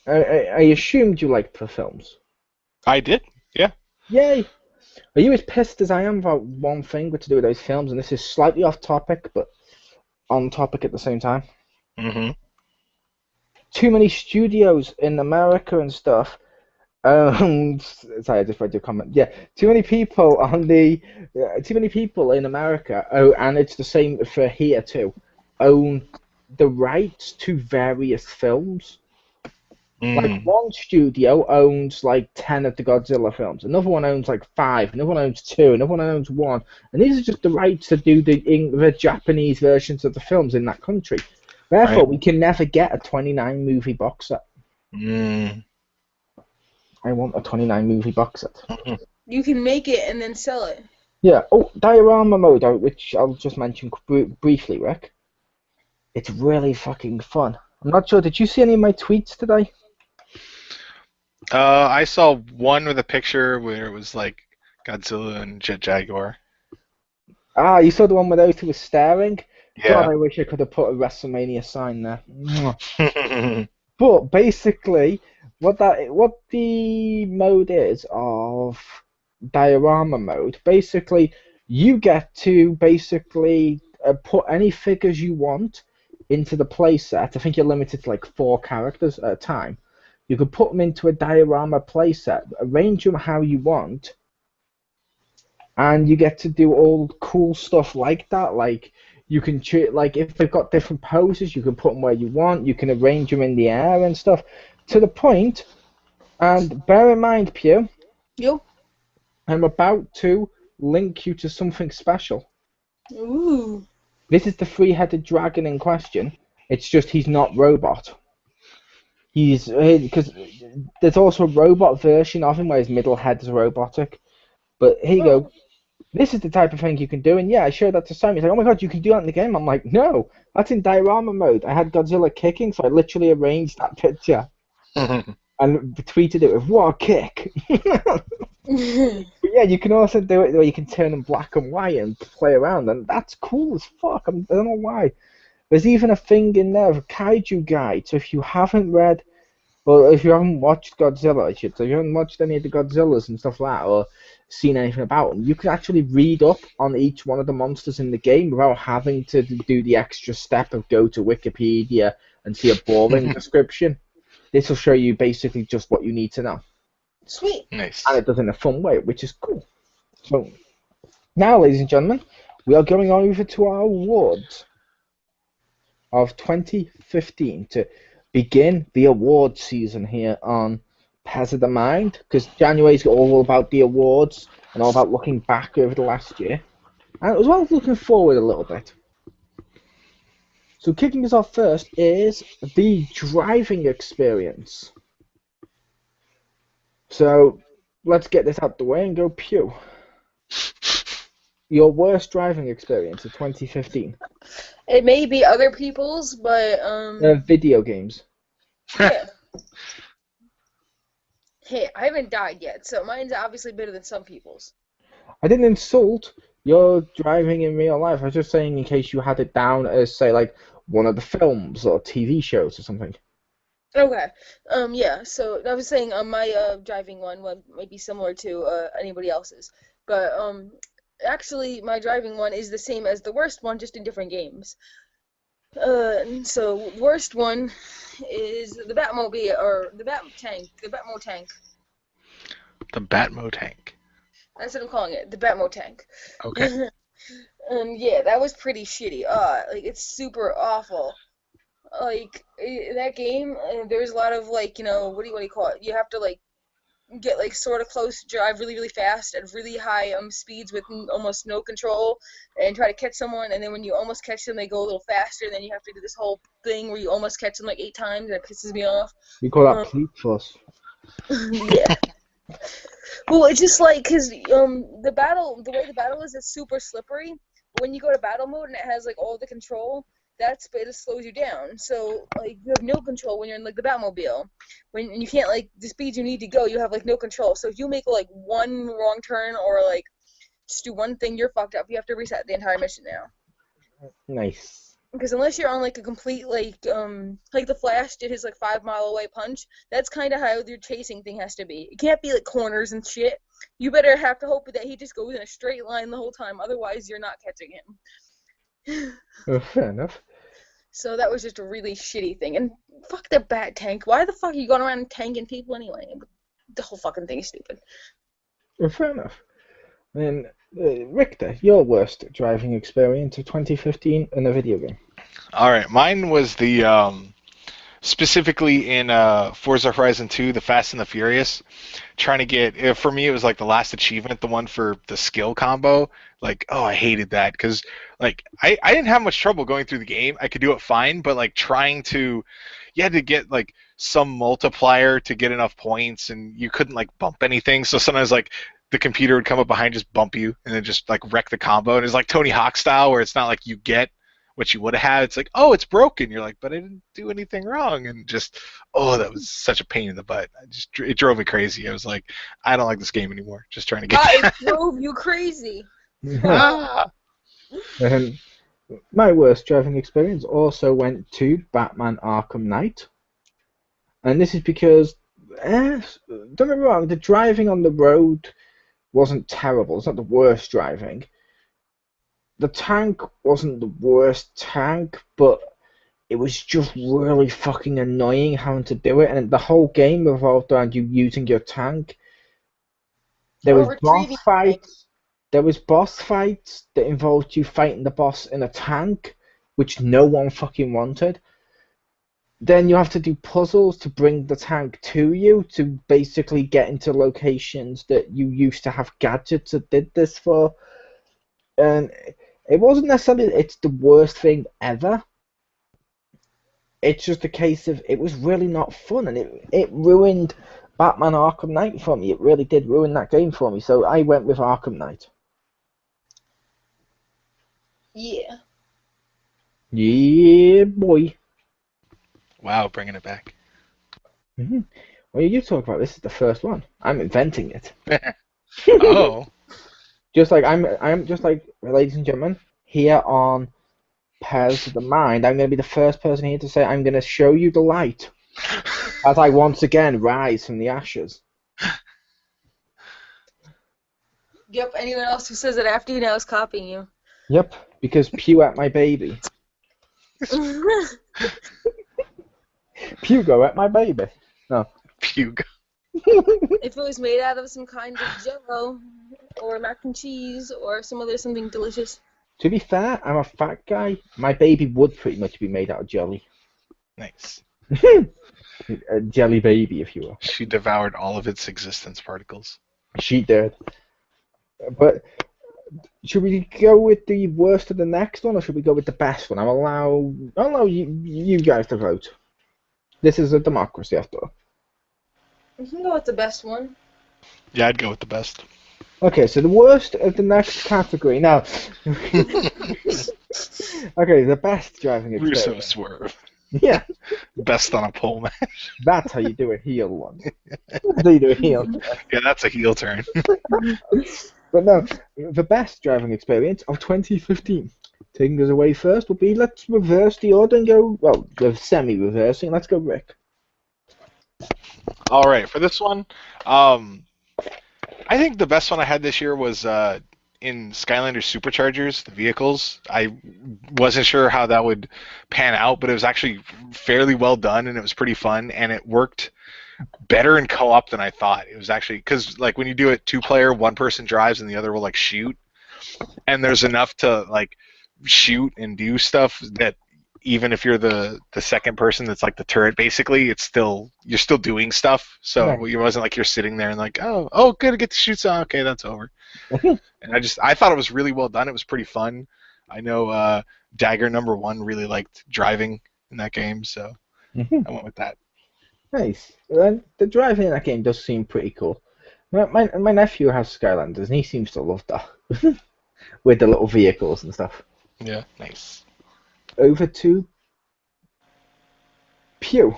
I assumed you liked the films. I did, yeah. Yay! Are you as pissed as I am about one thing to do with those films? And this is slightly off topic, but on topic at the same time. Too many studios in America and stuff. Sorry, I just read your comment. Yeah, too many people in America. Oh, and it's the same for here too. Own the rights to various films. Like one studio owns like 10 of the Godzilla films, another one owns like 5, another one owns 2, another one owns 1, and these are just the rights to do the Japanese versions of the films in that country. Therefore, we can never get a 29 movie box set. I want a 29 movie box set. You can make it and then sell it. Yeah. Oh, diorama mode, which I'll just mention briefly, Rick. It's really fucking fun. I'm not sure. Did you see any of my tweets today? I saw one with a picture where it was like Godzilla and Jet Jaguar. Ah, you saw the one where those two were staring? Yeah. God, I wish I could have put a WrestleMania sign there. But basically, what the mode is of diorama mode, basically, you get to put any figures you want into the playset. I think you're limited to like 4 characters at a time. You could put them into a diorama playset, arrange them how you want, and you get to do all cool stuff like that. Like you can if they've got different poses, you can put them where you want. You can arrange them in the air and stuff. To the point, and bear in mind, Pew. Yo. I'm about to link you to something special. Ooh. This is the 3-headed dragon in question. It's just he's not robot. Because there's also a robot version of him where his middle head is robotic. But here you go. This is the type of thing you can do. And yeah, I showed that to Sam. He's like, oh my god, you can do that in the game? I'm like, no, that's in diorama mode. I had Godzilla kicking, so I literally arranged that picture. And tweeted it with, what a kick. But yeah, you can also do it where you can turn them black and white and play around. And that's cool as fuck. I don't know why. There's even a thing in there of a kaiju guide. So if you haven't read Well, if you haven't watched Godzilla, I should say, if you haven't watched any of the Godzillas and stuff like that, or seen anything about them, you can actually read up on each one of the monsters in the game without having to do the extra step of go to Wikipedia and see a boring description. This will show you basically just what you need to know. Sweet. Nice. And it does it in a fun way, which is cool. So, now, ladies and gentlemen, we are going over to our awards of 2015 to begin the award season here on Pez of the Mind, because January's all about the awards and all about looking back over the last year, and as well as looking forward a little bit. So kicking us off first is the driving experience. So let's get this out the way and go pew. Your worst driving experience of 2015. It may be other people's, but Video games. yeah. Hey, I haven't died yet, so mine's obviously better than some people's. I didn't insult your driving in real life. I was just saying in case you had it down as, say, like one of the films or TV shows or something. Okay. Yeah. So I was saying my driving one might be similar to anybody else's, but actually my driving one is the same as the worst one, just in different games. So worst one is the Batmobile or the Batmo tank. The Batmo tank. That's what I'm calling it. The Batmo tank. Okay. Yeah, that was pretty shitty. Like it's super awful. Like that game, there's a lot of like, what do you call it? You have to like get like sort of close, drive really really fast at really high speeds with almost no control, and try to catch someone. And then when you almost catch them, they go a little faster. And then you have to do this whole thing where you almost catch them like 8 times. And it pisses me off. We call that Fleet Fuss. Yeah. Well, it's just like, because the way the battle is, it's super slippery. But when you go to battle mode and it has like all the control, it slows you down. So like you have no control when you're in like the Batmobile. When you can't like the speeds you need to go, you have like no control. So if you make like one wrong turn or like just do one thing, you're fucked up. You have to reset the entire mission now. Nice. Because unless you're on like a complete like the Flash did his like 5 mile away punch, that's kind of how your chasing thing has to be. It can't be like corners and shit. You better have to hope that he just goes in a straight line the whole time. Otherwise, you're not catching him. Oh, fair enough. So that was just a really shitty thing. And fuck the bat tank. Why the fuck are you going around tanking people anyway? The whole fucking thing is stupid. Oh, fair enough. Then, Richter, your worst driving experience of 2015 in a video game. All right, mine was the specifically in Forza Horizon 2, the Fast and the Furious. Trying to get, for me, it was like the last achievement, the one for the skill combo. Like, oh, I hated that because like I didn't have much trouble going through the game. I could do it fine, but like you had to get like some multiplier to get enough points, and you couldn't like bump anything. So sometimes like the computer would come up behind, just bump you, and then just like wreck the combo. And it's like Tony Hawk style, where it's not like you get what you would have had. It's like, oh, it's broken. You're like, but I didn't do anything wrong, and just, oh, that was such a pain in the butt. It drove me crazy. I was like, I don't like this game anymore. Just trying to get. It drove you crazy. And my worst driving experience also went to Batman Arkham Knight, and this is because, don't get me wrong, the driving on the road wasn't terrible. It's not the worst driving. The tank wasn't the worst tank, but it was just really fucking annoying having to do it, and the whole game revolved around you using your tank. There was boss fights that involved you fighting the boss in a tank, which no one fucking wanted. Then you have to do puzzles to bring the tank to you to basically get into locations that you used to have gadgets that did this for. And it wasn't necessarily it's the worst thing ever. It's just a case of it was really not fun, and it ruined Batman Arkham Knight for me. It really did ruin that game for me. So I went with Arkham Knight. Yeah. Yeah, boy. Wow, bringing it back. Mm-hmm. Well, you talk about this is the first one. I'm inventing it. Oh. Just like I'm just like, ladies and gentlemen, here on Pairs of the Mind, I'm going to be the first person here to say I'm going to show you the light as I once again rise from the ashes. Yep, anyone else who says it after you now is copying you. Yep, because Pew at my baby. Pugo at my baby. No. Puke. If it was made out of some kind of jello, or mac and cheese, or some other something delicious. To be fair, I'm a fat guy. My baby would pretty much be made out of jelly. Nice. A jelly baby, if you will. She devoured all of its existence particles. She did. But should we go with the worst of the next one, or should we go with the best one? I'll allow you guys to vote. This is a democracy, after all. We can go with the best one. Yeah, I'd go with the best. Okay, so the worst of the next category. Now, okay, the best driving experience. Russo swerve. Yeah, Best on a pole match. that's how you do a heel one. That's how you do a heel. Yeah, that's a heel turn. But no, the best driving experience of 2015. Taking us away first will be, let's reverse the order and go, well, the semi-reversing. Let's go, Rick. All right, for this one, I think the best one I had this year was in Skylander Superchargers, the vehicles. I wasn't sure how that would pan out, but it was actually fairly well done, and it was pretty fun, and it worked better in co-op than I thought. It was actually, because like when you do it two-player, one person drives and the other will like shoot, and there's enough to like shoot and do stuff that even if you're the second person that's like the turret, basically, it's still, you're still doing stuff. So Right. it wasn't like you're sitting there and like, oh, good, I get to shoot some. Okay, that's over. And I thought it was really well done. It was pretty fun. I know Dagger number 1 really liked driving in that game, so I went with that. Nice. And the driving in that game does seem pretty cool. My nephew has Skylanders, and he seems to love that. With the little vehicles and stuff. Yeah, nice. Over to Pew.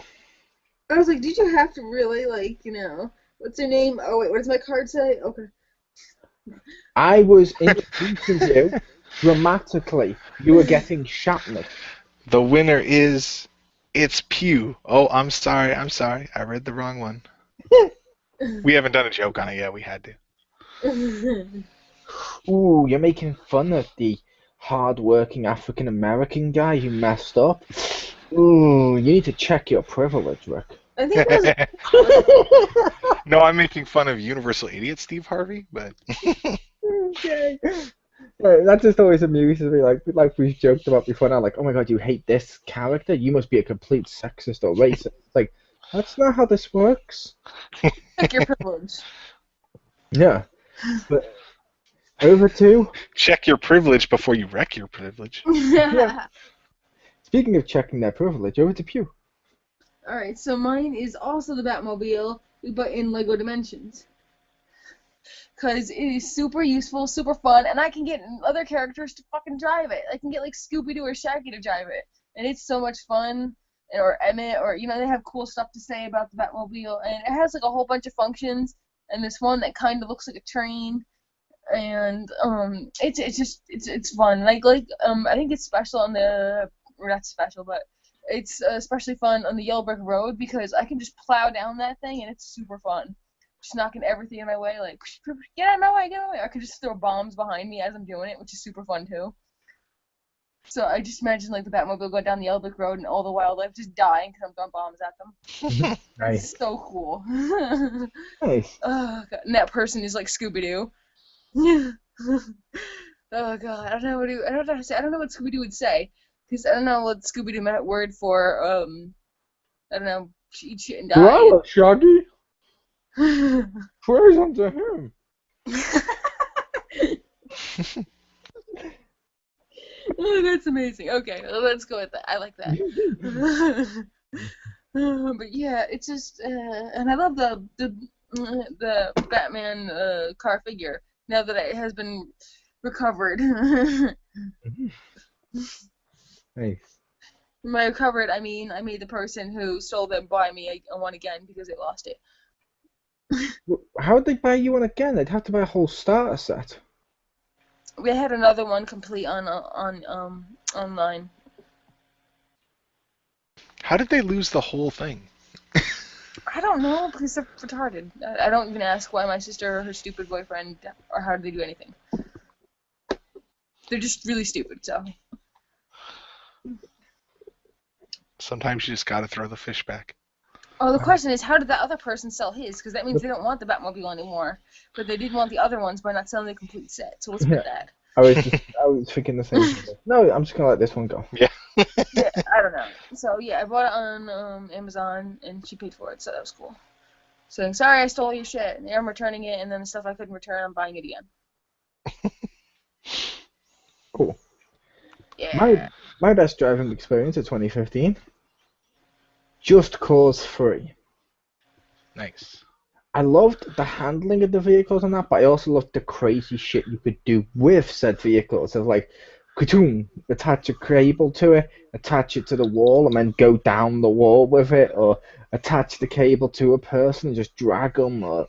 I was like, did you have to really, like, what's her name? Oh, wait, what does my card say? Okay. I was introducing you dramatically. You were getting Shatner. The winner is, it's Pew. Oh, I'm sorry. I read the wrong one. We haven't done a joke on it yet. We had to. Ooh, you're making fun of the hard-working African-American guy who messed up. Ooh, you need to check your privilege, Rick. I think it was. No, I'm making fun of Universal Idiot Steve Harvey, but Okay. That just always amuses me. Like we've joked about before now. Like, oh my god, you hate this character? You must be a complete sexist or racist. Like, that's not how this works. Check your privilege. Yeah. But over to. check your privilege before you wreck your privilege. Yeah. Speaking of checking their privilege, over to Pew. Alright, so mine is also the Batmobile, but in Lego Dimensions. Because it is super useful, super fun, and I can get other characters to fucking drive it. I can get, like, Scooby-Doo or Shaggy to drive it. And it's so much fun. Or Emmett, or, they have cool stuff to say about the Batmobile. And it has, like, a whole bunch of functions. And this one that kind of looks like a train. And it's fun. I think it's special on the, or not special, but it's especially fun on the Yellow Brick Road because I can just plow down that thing and it's super fun. Just knocking everything in my way, like, get out of my way, get out of my way. I can just throw bombs behind me as I'm doing it, which is super fun too. So I just imagine like the Batmobile going down the Yellow Brick Road and all the wildlife just dying because I'm throwing bombs at them. Nice. It's so cool. Nice. Oh, God. And that person is like Scooby-Doo. Oh god, I don't know how to say. I don't know what Scooby-Doo would say because I don't know what Scooby-Doo meant word for I don't know, eat shit and die. Well, Shaggy. Praise unto him. Oh, that's amazing. Okay, well, let's go with that. I like that. But yeah, it's just and I love the Batman car figure now that it has been recovered. Nice. By recovered, I mean I made the person who stole them buy me one again because they lost it. How would they buy you one again? They'd have to buy a whole starter set. We had another one complete on online. How did they lose the whole thing? I don't know, because they're retarded. I don't even ask why my sister or her stupid boyfriend, or how do they do anything. They're just really stupid, so. Sometimes you just gotta throw the fish back. Oh, the question is, how did that other person sell his? Because that means they don't want the Batmobile anymore. But they did want the other ones by not selling the complete set, so what's with that? I was thinking the same thing. No, I'm just gonna let this one go. Yeah. Yeah, I don't know. So, yeah, I bought it on Amazon, and she paid for it, so that was cool. Saying, sorry, I stole your shit, and I'm returning it, and then the stuff I couldn't return, I'm buying it again. Cool. Yeah. My best driving experience of 2015. Just Cause 3. Nice. I loved the handling of the vehicles and that, but I also loved the crazy shit you could do with said vehicles. Of like, ka-toom, attach a cable to it, attach it to the wall, and then go down the wall with it, or attach the cable to a person and just drag them, or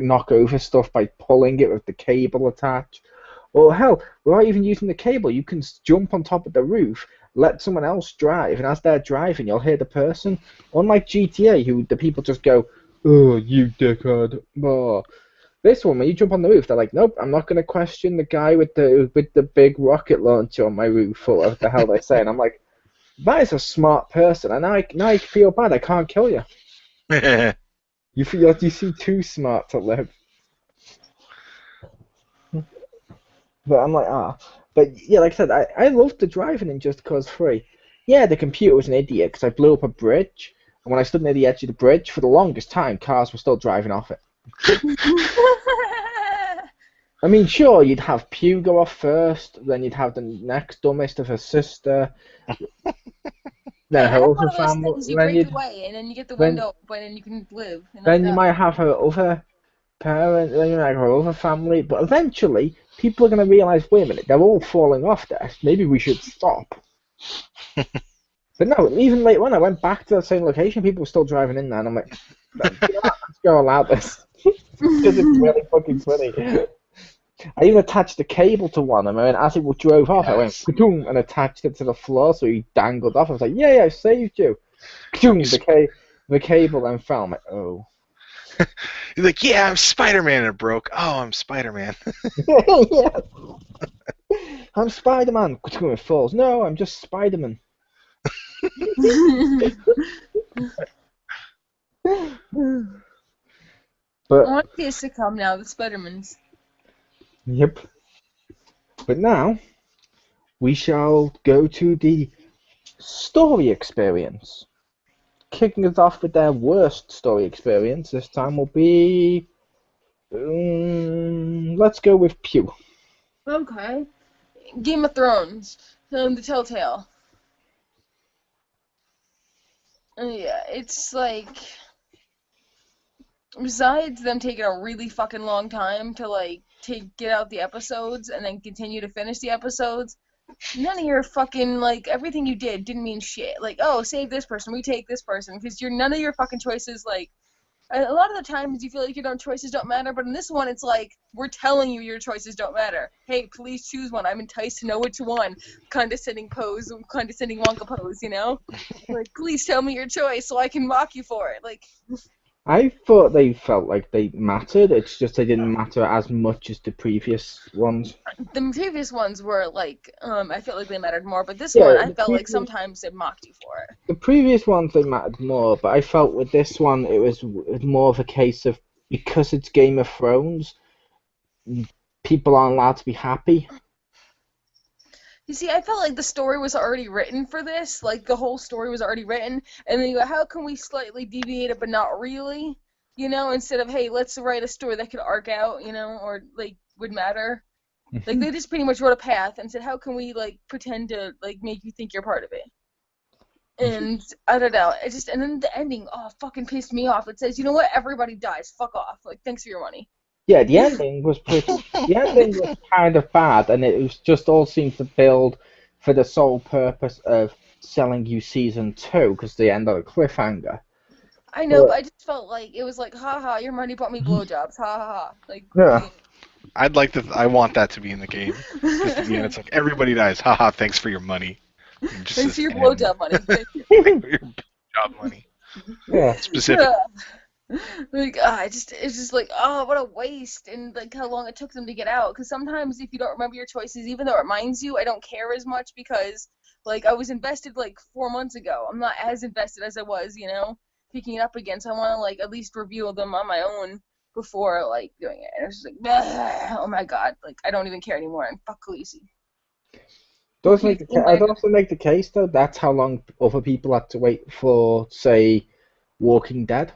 knock over stuff by pulling it with the cable attached. Or hell, without even using the cable, you can jump on top of the roof, let someone else drive, and as they're driving, you'll hear the person. Unlike GTA, who the people just go, "Oh, you dickhead!" Oh. This one, when you jump on the roof, they're like, "Nope, I'm not going to question the guy with the big rocket launcher on my roof," or whatever the hell they say. And I'm like, that is a smart person, and now I feel bad. I can't kill you. You seem too smart to live. But I'm like, But yeah, like I said, I loved the driving in Just Cause 3. Yeah, the computer was an idiot because I blew up a bridge, and when I stood near the edge of the bridge, for the longest time, cars were still driving off it. I mean, sure, you'd have Pew go off first, then you'd have the next dumbest of her sister, then her other family. You break away, and then you get the window open, and you can live. Then you might have her other parent, then you might have her other family, but eventually, people are going to realise, wait a minute, they're all falling off this. Maybe we should stop. But no, even later when I went back to the same location, people were still driving in there, and I'm like, you know what, let's go allow this. Because it's really fucking funny. I even attached the cable to one of them, and as it drove off, I went ka-doom, and attached it to the floor so he dangled off. I was like, yeah, I saved you. Ka-doom, the cable then fell. I'm like, oh. He's like, yeah, I'm Spider-Man, and it broke. Oh, I'm Spider-Man. Yeah. I'm Spider-Man. Ka-doom, it falls. No, I'm just Spider-Man. But I want this to come now, the Spider-Mans. Yep. But now, we shall go to the story experience. Kicking us off with their worst story experience this time will be... let's go with Pew. Okay. Game of Thrones. The Telltale. Yeah, it's like... Besides them taking a really fucking long time to, like, get out the episodes and then continue to finish the episodes, none of your fucking, like, everything you did didn't mean shit. Like, oh, save this person, retake this person, because none of your fucking choices, like, a lot of the times you feel like your own choices don't matter, but in this one it's like, we're telling you your choices don't matter. Hey, please choose one. I'm enticed to know which one. Condescending pose, condescending Wonka pose, you know? Like, please tell me your choice so I can mock you for it. Like... I thought they felt like they mattered, it's just they didn't matter as much as the previous ones. The previous ones were, like, I felt like they mattered more, but this one, I felt like sometimes they mocked you for it. The previous ones, they mattered more, but I felt with this one, it was more of a case of, because it's Game of Thrones, people aren't allowed to be happy. You see, I felt like the story was already written for this. Like, the whole story was already written. And then you go, how can we slightly deviate it, but not really? You know, instead of, hey, let's write a story that could arc out, you know, or, like, would matter. Like, they just pretty much wrote a path and said, how can we, like, pretend to, like, make you think you're part of it? And, I don't know. And then the ending, fucking pissed me off. It says, you know what? Everybody dies. Fuck off. Like, thanks for your money. Yeah, the ending was kind of bad, and it was just all seemed to build for the sole purpose of selling you season 2, because they end on a cliffhanger. I know, but I just felt like it was like, haha, your money bought me blowjobs, ha ha ha. Like, yeah. I want that to be in the game. Just at the end, it's like everybody dies. Haha, thanks for your money. Thanks for your blowjob money. Thanks for your blowjob money. Yeah. Specific. Like, it's just like, oh, what a waste, and like how long it took them to get out. Because sometimes if you don't remember your choices, even though it reminds you, I don't care as much because, like, I was invested like 4 months ago. I'm not as invested as I was, picking it up again. So I want to like at least review them on my own before like doing it. And it's just like, oh my god, like I don't even care anymore. And fuck Khaleesi. Does make I'd also make the case though. That's how long other people had to wait for, say, Walking Dead.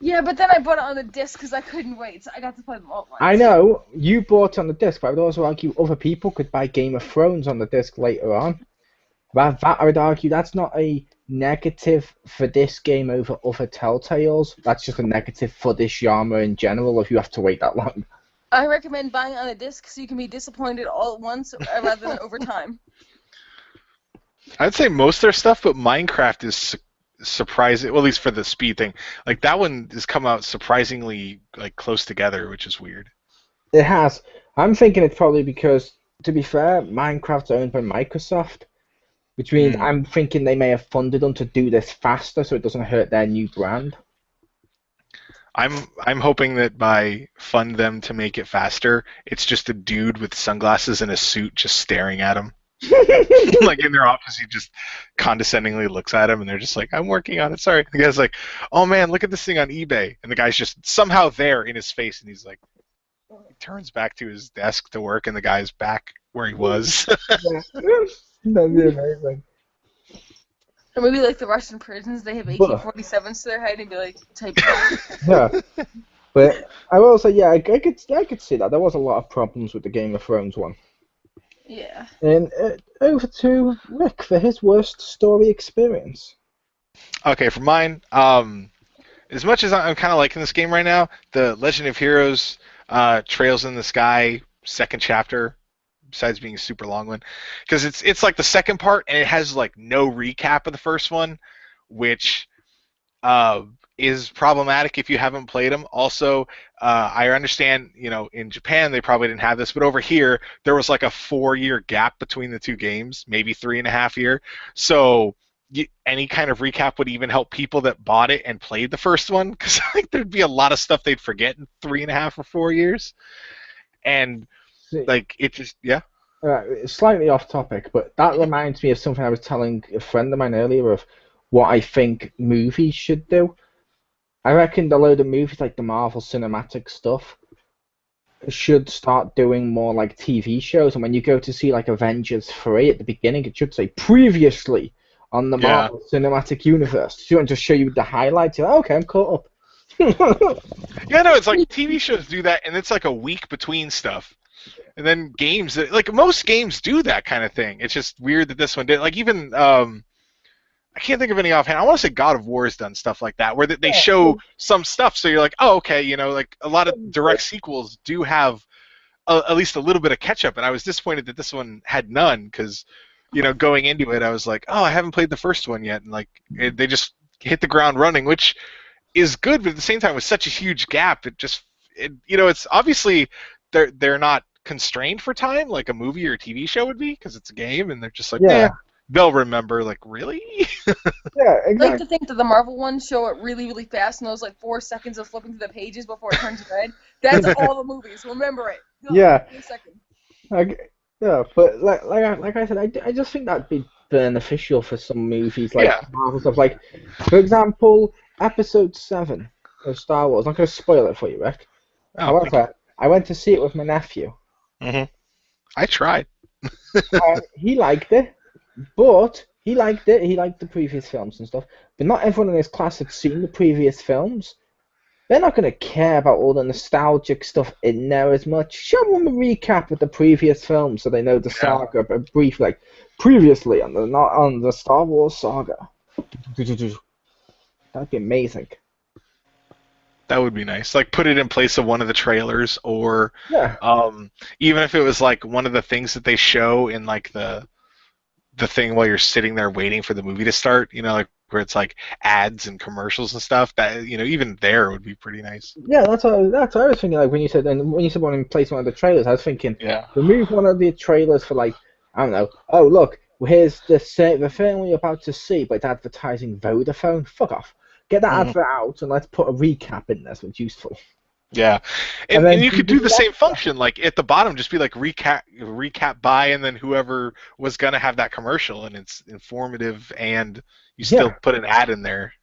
Yeah, but then I bought it on the disc because I couldn't wait, so I got to play them all at once. I know you bought it on the disc, but I would also argue other people could buy Game of Thrones on the disc later on. That I would argue that's not a negative for this game over other Telltales. That's just a negative for this genre in general if you have to wait that long. I recommend buying it on the disc so you can be disappointed all at once rather than over time. I'd say most of their stuff, but Minecraft is surprising. Well, at least for the speed thing, like that one has come out surprisingly like close together, which is weird. It has. I'm thinking it's probably because, to be fair, Minecraft's owned by Microsoft, which means I'm thinking they may have funded them to do this faster so it doesn't hurt their new brand. I'm hoping that by fund them to make it faster, it's just a dude with sunglasses and a suit just staring at him. Like in their office, he just condescendingly looks at him, and they're just like, "I'm working on it. Sorry." The guy's like, "Oh man, look at this thing on eBay," and the guy's just somehow there in his face, and he's like, he turns back to his desk to work, and the guy's back where he was. That'd be amazing. Or maybe like the Russian prisons, they have AK-47s to their head and be like, type. Yeah, but I will say, yeah, I could see that there was a lot of problems with the Game of Thrones one. Yeah. And over to Rick for his worst story experience. Okay, for mine, as much as I'm kind of liking this game right now, the Legend of Heroes Trails in the Sky second chapter, besides being a super long one, because it's like the second part, and it has like no recap of the first one, which is problematic if you haven't played them. Also, I understand, in Japan they probably didn't have this, but over here there was like a 4-year gap between the two games, maybe 3.5 years. So any kind of recap would even help people that bought it and played the first one, because like there'd be a lot of stuff they'd forget in 3.5 or 4 years, and like it just It's slightly off topic, but that reminds me of something I was telling a friend of mine earlier of what I think movies should do. I reckon a load of movies like the Marvel Cinematic stuff should start doing more like TV shows, and when you go to see like Avengers 3 at the beginning, it should say previously on the Marvel Cinematic Universe. So just show you the highlights. You're like, okay, I'm caught up. Yeah, no, it's like TV shows do that, and it's like a week between stuff. And then games, like most games do that kind of thing. It's just weird that this one did. Like even, I can't think of any offhand. I want to say God of War has done stuff like that, where they show some stuff, so you're like, oh, okay, like a lot of direct sequels do have at least a little bit of catch-up, and I was disappointed that this one had none, because, going into it, I was like, oh, I haven't played the first one yet, and like they just hit the ground running, which is good, but at the same time, with such a huge gap, it's obviously they're not constrained for time like a movie or a TV show would be, because it's a game, and they're just like, they'll remember. Like, really? Yeah, exactly. I like to think that the Marvel ones show it really, really fast, and those like 4 seconds of flipping through the pages before it turns red. That's all the movies. Remember it. Go, yeah. In a second. Yeah, but like I said, I just think that'd be beneficial for some movies like Marvel stuff. Like, for example, Episode 7 of Star Wars. I'm not going to spoil it for you, Rick. However, I went to see it with my nephew. Mm-hmm. I tried. He liked it, but he liked the previous films and stuff. But not everyone in his class had seen the previous films. They're not going to care about all the nostalgic stuff in there as much. Show them a recap of the previous films so they know the saga, but brief, like, previously on the Star Wars saga. That'd be amazing. That would be nice. Like, put it in place of one of the trailers, or even if it was like one of the things that they show in like the thing while you're sitting there waiting for the movie to start, like where it's like ads and commercials and stuff. That even there would be pretty nice. Yeah, that's what I was thinking. Like when you said one in place one of the trailers, I was thinking remove one of the trailers for like, I don't know. Oh look, well, here's the film you're about to see, but it's advertising Vodafone. Fuck off. Get that Mhm. advert out and let's put a recap in there so it's useful. Yeah, And and then you could do the DVD same extra. function, like at the bottom, just be like recap by, and then whoever was gonna have that commercial, and it's informative, and you still Yeah, put an ad in there.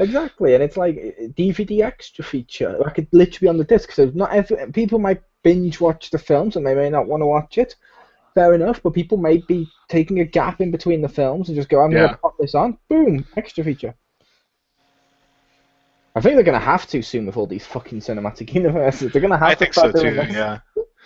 exactly. And it's like DVD extra feature. Like it literally on the disc. So not every people might binge watch the films and they may not want to watch it. Fair enough, but people may be taking a gap in between the films and just go, I'm going to Yeah, pop this on. Boom, extra feature. I think they're going to have to soon with all these fucking cinematic universes. They're going to I have to think so start doing too. this. Yeah,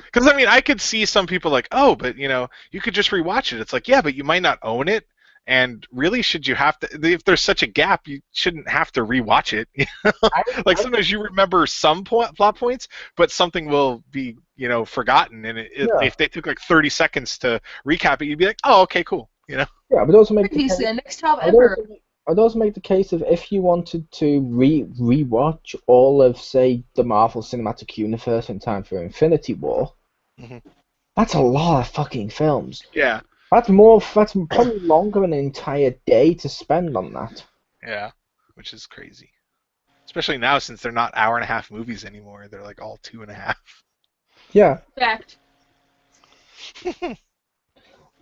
because I mean, I could see some people like, oh, but you could just rewatch it. It's like, yeah, but you might not own it. And really, should you have to? If there's such a gap, you shouldn't have to rewatch it. I, Like I, sometimes you remember some plot points, but something will be, forgotten. And yeah, if they took like 30 seconds to recap it, you'd be like, oh, okay, cool. yeah, but also make the case. Previously, next top I'd ever. also, I'd also make the case of if you wanted to rewatch all of, say, the Marvel Cinematic Universe in time for Infinity War, Mhm. that's a lot of fucking films. Yeah, That's more. That's probably longer than an entire day to spend on that. yeah, which is crazy. Especially now since they're not hour and a half movies anymore. They're like all 2.5. Yeah, Fact.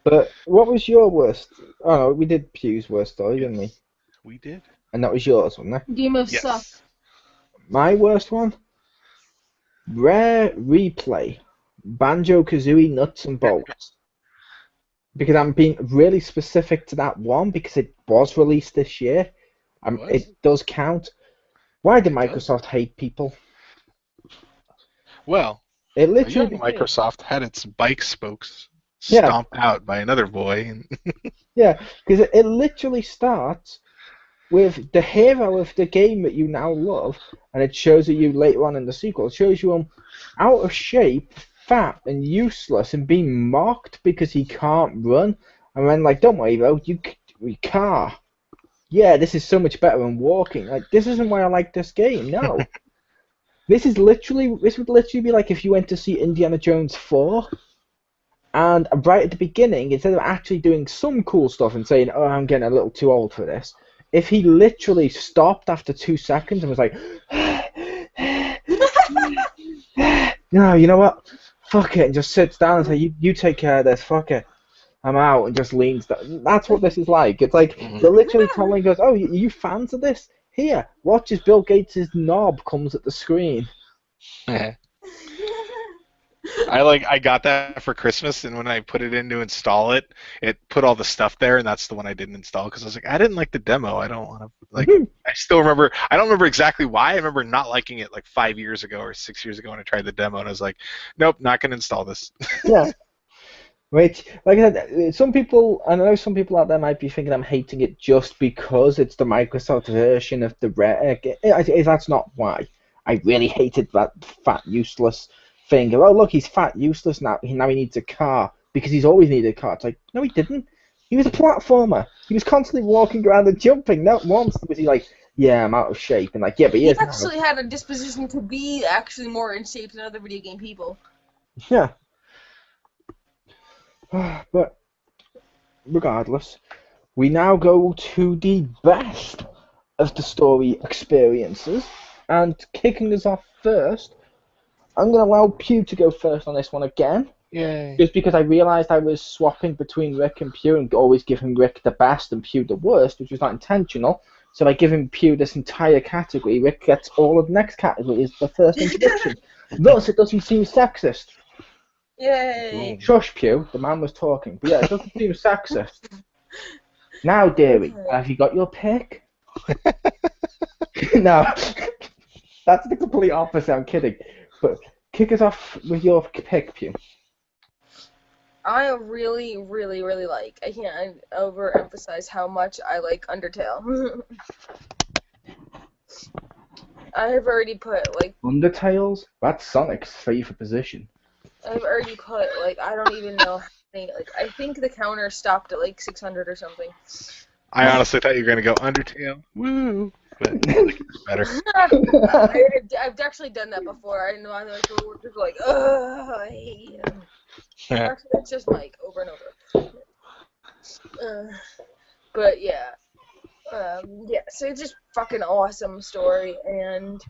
but what was your worst? Oh no, we did Pew's worst story, didn't we? Yes, we did. And that was yours, wasn't it? Game of suck. Yes. My worst one? Rare Replay. Banjo-Kazooie Nuts and Bolts. Because I'm being really specific to that one because it was released this year. Was? It does count. Why did It does? Microsoft hate people? Well, It a young literally, Microsoft had its bike spokes yeah, stomped out by another boy. yeah, because it literally starts with the hero of the game that you now love, and it shows you later on in the sequel. It shows you him out of shape, fat, and useless, and being mocked because he can't run. And then, like, don't worry, bro, we can't. Yeah, this is so much better than walking. Like, this isn't why I like this game. No, this would literally be like if you went to see Indiana Jones 4, and right at the beginning, instead of actually doing some cool stuff and saying, "Oh, I'm getting a little too old for this," if he literally stopped after 2 seconds and was like, "No, you know what? Fuck it," and just sits down and say, "You take care of this. Fuck it. I'm out," and just leans down. That's what this is like. It's like they're literally telling us, "Oh, you fans of this? Here, watch as Bill Gates' knob comes at the screen." I got that for Christmas, and when I put it in to install it, it put all the stuff there, and that's the one I didn't install because I was like, I didn't like the demo. I don't want to like. I still remember. I don't remember exactly why. I remember not liking it like 5 years ago or 6 years ago when I tried the demo, and I was like, nope, not gonna install this. Yeah. Which, like I said, I know some people out there might be thinking I'm hating it just because it's the Microsoft version of the Rare. That's not why. I really hated that fat, useless thing. Oh, look, he's fat, useless now. Now he needs a car because he's always needed a car. It's like, no, he didn't. He was a platformer. He was constantly walking around and jumping. Not once was he like, yeah, I'm out of shape. And like, yeah, but he He is now. actually had a disposition to be actually more in shape than other video game people. Yeah. But regardless, we now go to the best of the story experiences. And kicking us off first, I'm going to allow Pew to go first on this one again. Yay. Just because I realised I was swapping between Rick and Pew and always giving Rick the best and Pew the worst, which was not intentional. So by giving Pew this entire category, Rick gets all of the next category as the first introduction. Thus, it doesn't seem sexist. Yay! Shush, Pew. The man was talking. But yeah, it doesn't seem sexist. Now, dearie, have you got your pick? No. That's the complete opposite. I'm kidding. But kick us off with your pick, Pew. I really, really, really like. I can't overemphasize how much I like Undertale. I have already put like. Undertales? That's Sonic's favorite position. I've already put like I don't even know how many. Like I think the counter stopped at like 600 or something. I honestly thought you were gonna go Undertale. Woo! But I like yours better. I've actually done that before. I didn't know I like coworkers were like, ugh, I hate him. Actually, it's just Mike over and over. But yeah. So it's just fucking awesome story, and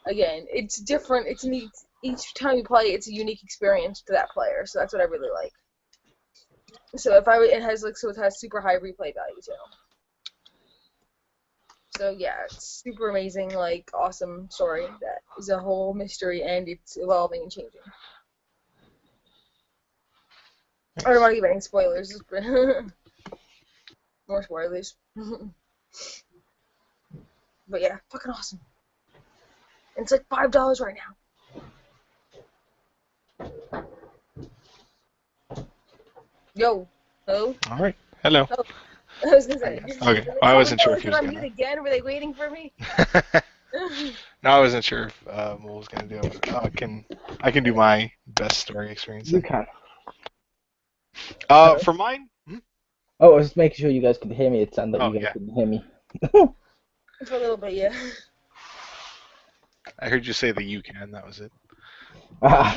again, it's different. It's neat. Each time you play, it's a unique experience to that player. So that's what I really like. So it has super high replay value too. So yeah, it's super amazing, like awesome story that is a whole mystery, and it's evolving and changing. I don't want to give any spoilers. More spoilers. But yeah, fucking awesome. And it's like $5 right now. Yo. Hello? All right. Hello. Oh, I was gonna say. Okay. I wasn't sure if he was on gonna. mute again? Were they waiting for me? No, I wasn't sure if what was gonna do. I can do my best story experience. You can. For mine. Oh, I was just making sure you guys could hear me. It sounded like Oh, you guys yeah. couldn't hear me. For a little bit, yeah. I heard you say the you can. That was it.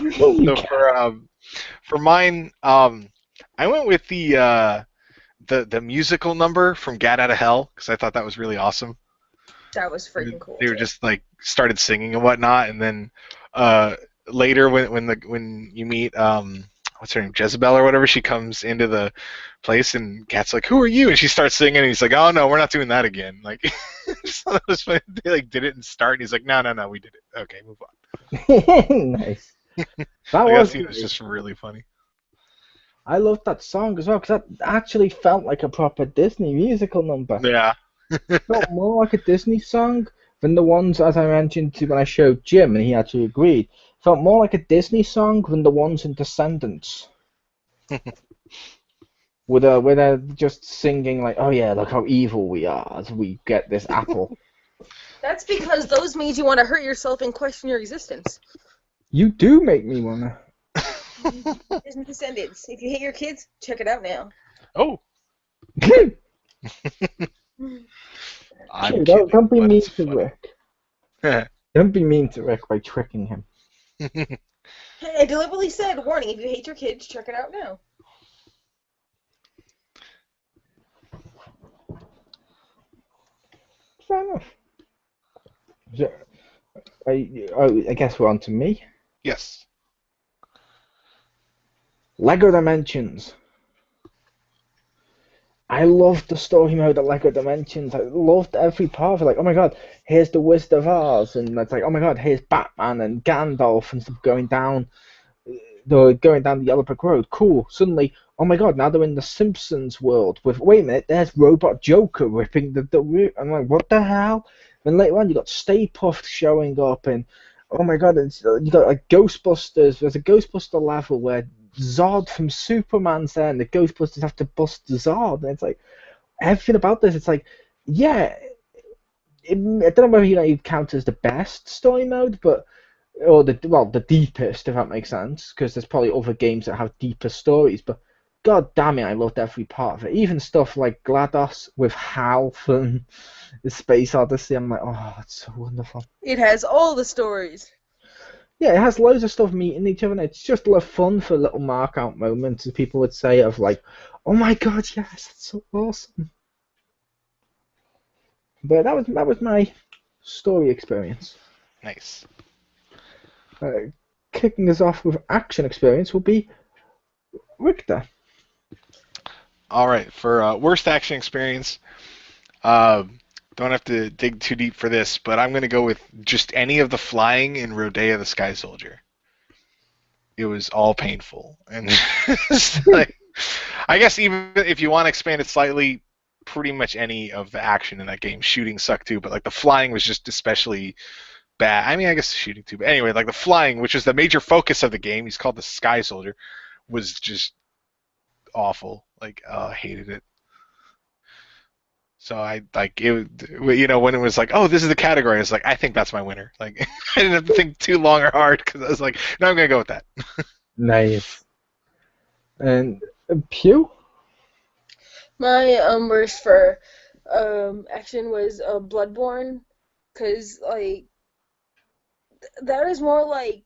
You So can. for mine, I went with the musical number from Gat Out of Hell because I thought that was really awesome. That was freaking cool. They were just like started singing and whatnot, and then later when you meet what's her name, Jezebel or whatever, she comes into the place and Cat's like, "Who are you?" And she starts singing, and he's like, "Oh no, we're not doing that again." Like, so that was funny. They like did it and start, and he's like, "No, we did it. Okay, move on." Nice. It was just really funny. I loved that song as well because that actually felt like a proper Disney musical number. Yeah. It felt more like a Disney song than the ones, as I mentioned to when I showed Jim, and he actually agreed. It felt more like a Disney song than the ones in Descendants. with a just singing like, "Oh yeah, look how evil we are as we get this apple." That's because those made you want to hurt yourself and question your existence. You do make me wanna. Disney Descendants. If you hate your kids, check it out now. Oh. I'm Don't kidding, be but mean it's to funny. Rick. Don't be mean to Rick by tricking him. Hey, I deliberately said, warning, if you hate your kids, check it out now. Fair enough. So, I guess we're on to me. Yes. Lego Dimensions. I loved the story mode of Lego Dimensions. I loved every part of it. Like, oh my god, here's the Wizard of Oz, and it's like, oh my god, here's Batman and Gandalf and stuff going down the Yellow Brick Road. Cool. Suddenly, oh my god, now they're in the Simpsons world with, wait a minute, there's Robot Joker ripping the root. I'm like, what the hell? Then later on, you got Stay Puft showing up, and oh my god, you got like Ghostbusters. There's a Ghostbuster level where Zod from Superman's there, and the Ghostbusters have to bust Zod, and it's like everything about this. It's like, yeah, I don't know whether you'd count as the best story mode, but the deepest, if that makes sense, because there's probably other games that have deeper stories. But god damn it, I loved every part of it. Even stuff like GLaDOS with Hal from the Space Odyssey. I'm like, oh, it's so wonderful. It has all the stories. Yeah, it has loads of stuff meeting each other, and it's just a lot of fun for little mark out moments, as people would say, of like, oh my god, yes, that's so awesome. But that was my story experience. Nice. Kicking us off with action experience will be Richter. All right, for worst action experience, don't have to dig too deep for this, but I'm going to go with just any of the flying in Rodea the Sky Soldier. It was all painful. And like, I guess even if you want to expand it slightly, pretty much any of the action in that game. Shooting sucked too, but like the flying was just especially bad. I mean, I guess shooting too, but anyway, like the flying, which is the major focus of the game, he's called the Sky Soldier, was just awful. Like, I hated it. So I like it, when it was like, oh, this is the category. I was like, I think that's my winner. Like, I didn't have to think too long or hard because I was like, no, I'm gonna go with that. Nice. And Pew? My worst for action was Bloodborne, because like that is more like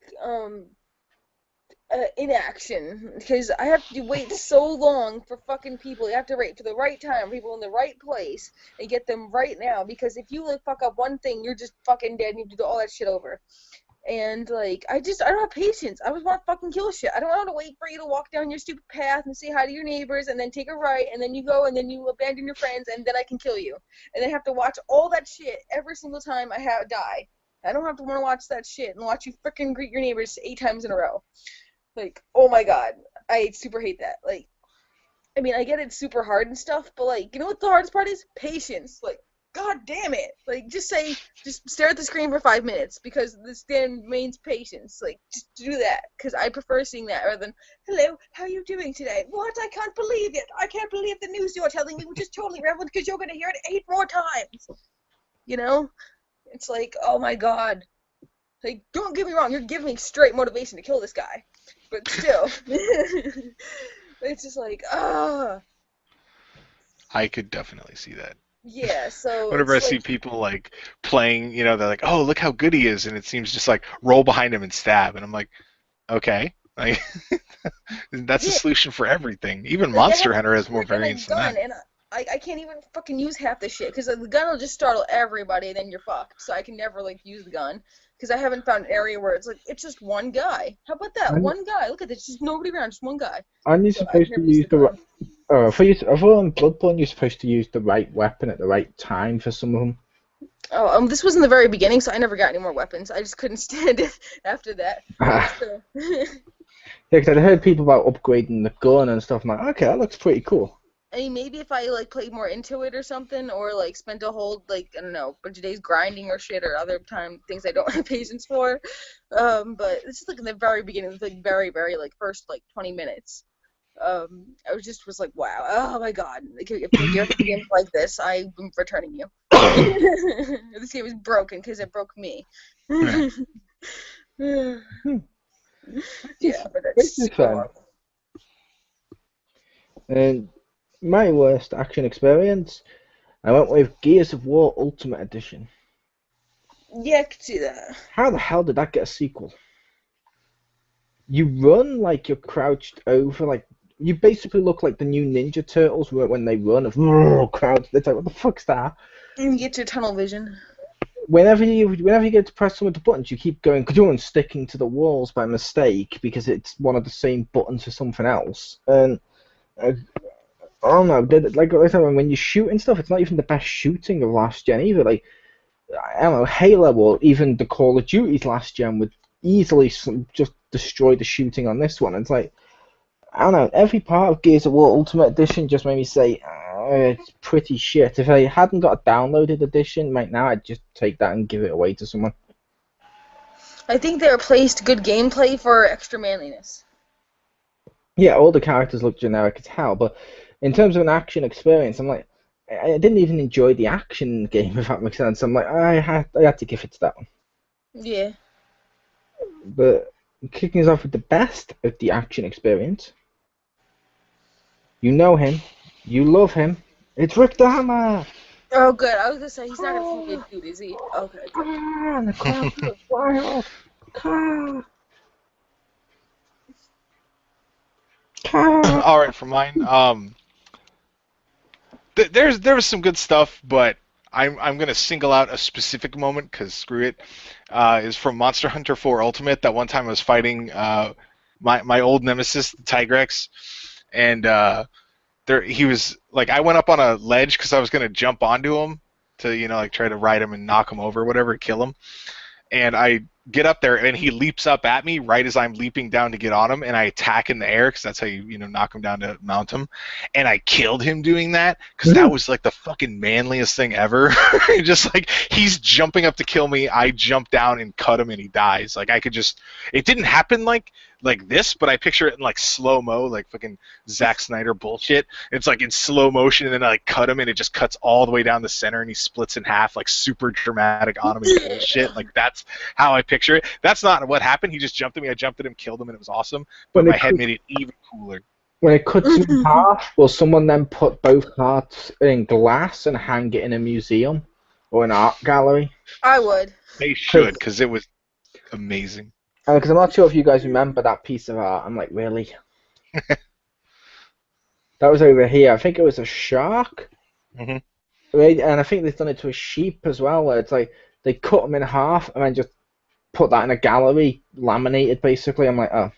inaction, because I have to wait so long for fucking people. You have to wait for the right time, people in the right place, and get them right now. Because if you like fuck up one thing, you're just fucking dead, and you have to do all that shit over. And like, I don't have patience. I just want to fucking kill shit. I don't want to wait for you to walk down your stupid path and say hi to your neighbors, and then take a right, and then you go, and then you abandon your friends, and then I can kill you. And I have to watch all that shit every single time I die. I don't have to want to watch that shit and watch you frickin' greet your neighbors 8 times in a row. Like, oh my god, I super hate that. Like, I mean, I get it's super hard and stuff, but like, you know what the hardest part is? Patience. Like, god damn it. Like, just stare at the screen for 5 minutes, because this then means patience. Like, just do that, because I prefer seeing that rather than, hello, how are you doing today? What? I can't believe it. I can't believe the news you're telling me, which is totally relevant, because you're going to hear it 8 more times. You know? It's like, oh my god. Like, don't get me wrong, you're giving me straight motivation to kill this guy. But still. It's just like, I could definitely see that. Yeah, so Whenever I it's see like, people like playing, they're like, "Oh, look how good he is," and it seems just like roll behind him and stab, and I'm like, okay, like that's the yeah, solution for everything. Even like I Monster have Hunter has more freaking a variants than gun, that. and I can't even fucking use half the shit, because the gun will just startle everybody, and then you're fucked. So I can never, like, use the gun, because I haven't found an area where it's like, it's just one guy. How about that? And, One guy. Look at this, just nobody around, just one guy. and you're So I've supposed to never used use the the gun. I thought in Bloodborne you're supposed to use the right weapon at the right time for some of them. Oh, this was in the very beginning, so I never got any more weapons. I just couldn't stand it after that. But still. Yeah, because I'd heard people about upgrading the gun and stuff. I'm like, okay, that looks pretty cool. I mean, maybe if I like played more into it or something, or like spent a whole like I don't know, bunch of days grinding or shit, or other things I don't have patience for. But this is like in the very beginning, like very very like first like 20 minutes. I was like, wow, oh my god, like, if you're a game like this, I'm returning you. This game is broken because it broke me. Yeah. Hmm. Yeah, but This that's is super fun. horrible. And my worst action experience, I went with Gears of War Ultimate Edition. Yeah, I could see that. How the hell did that get a sequel? You run like you're crouched over, like you basically look like the new Ninja Turtles when they run of crowds. It's like, what the fuck's that? You get your tunnel vision. Whenever you get to press some of the buttons, you keep going because you're sticking to the walls by mistake because it's one of the same buttons for something else. And I don't know, like I said, when you shoot and stuff, it's not even the best shooting of last gen either. Like I don't know, Halo or even the Call of Duty's last gen would easily just destroy the shooting on this one. It's like, I don't know, every part of Gears of War Ultimate Edition just made me say, it's pretty shit. If I hadn't got a downloaded edition right now, I'd just take that and give it away to someone. I think they replaced good gameplay for extra manliness. Yeah, all the characters look generic as hell, but in terms of an action experience, I'm like, I didn't even enjoy the action game, if that makes sense. I'm like, I had to give it to that one. Yeah. But kicking us off with the best of the action experience, you know him, you love him, it's Rick the Hammer! Oh, good. I was gonna say he's not gonna be a dude, is he? Okay, good. And the crowd goes wild! Car! Car! All right, for mine, there was some good stuff, but I'm gonna single out a specific moment because screw it. Is from Monster Hunter 4 Ultimate. That one time I was fighting my old nemesis, the Tigrex, and he was like, I went up on a ledge because I was gonna jump onto him to like try to ride him and knock him over, whatever, kill him. And I get up there, and he leaps up at me right as I'm leaping down to get on him, and I attack in the air because that's how you knock him down to mount him. And I killed him doing that because that was like the fucking manliest thing ever. Just like he's jumping up to kill me, I jump down and cut him, and he dies. Like I could just, it didn't happen like this, but I picture it in like slow mo, like fucking Zack Snyder bullshit. It's like in slow motion, and then I like cut him, and it just cuts all the way down the center, and he splits in half, like super dramatic anime bullshit. Like that's how I picture it. That's not what happened. He just jumped at me. I jumped at him, killed him, and it was awesome. But my head made it even cooler. When it cuts in half, will someone then put both parts in glass and hang it in a museum or an art gallery? I would. They should, because it was amazing. Because I'm not sure if you guys remember that piece of art. I'm like, really? That was over here. I think it was a shark, Hmm. right? And I think they've done it to a sheep as well, where it's like they cut them in half and then just put that in a gallery, laminated basically. I'm like, oh,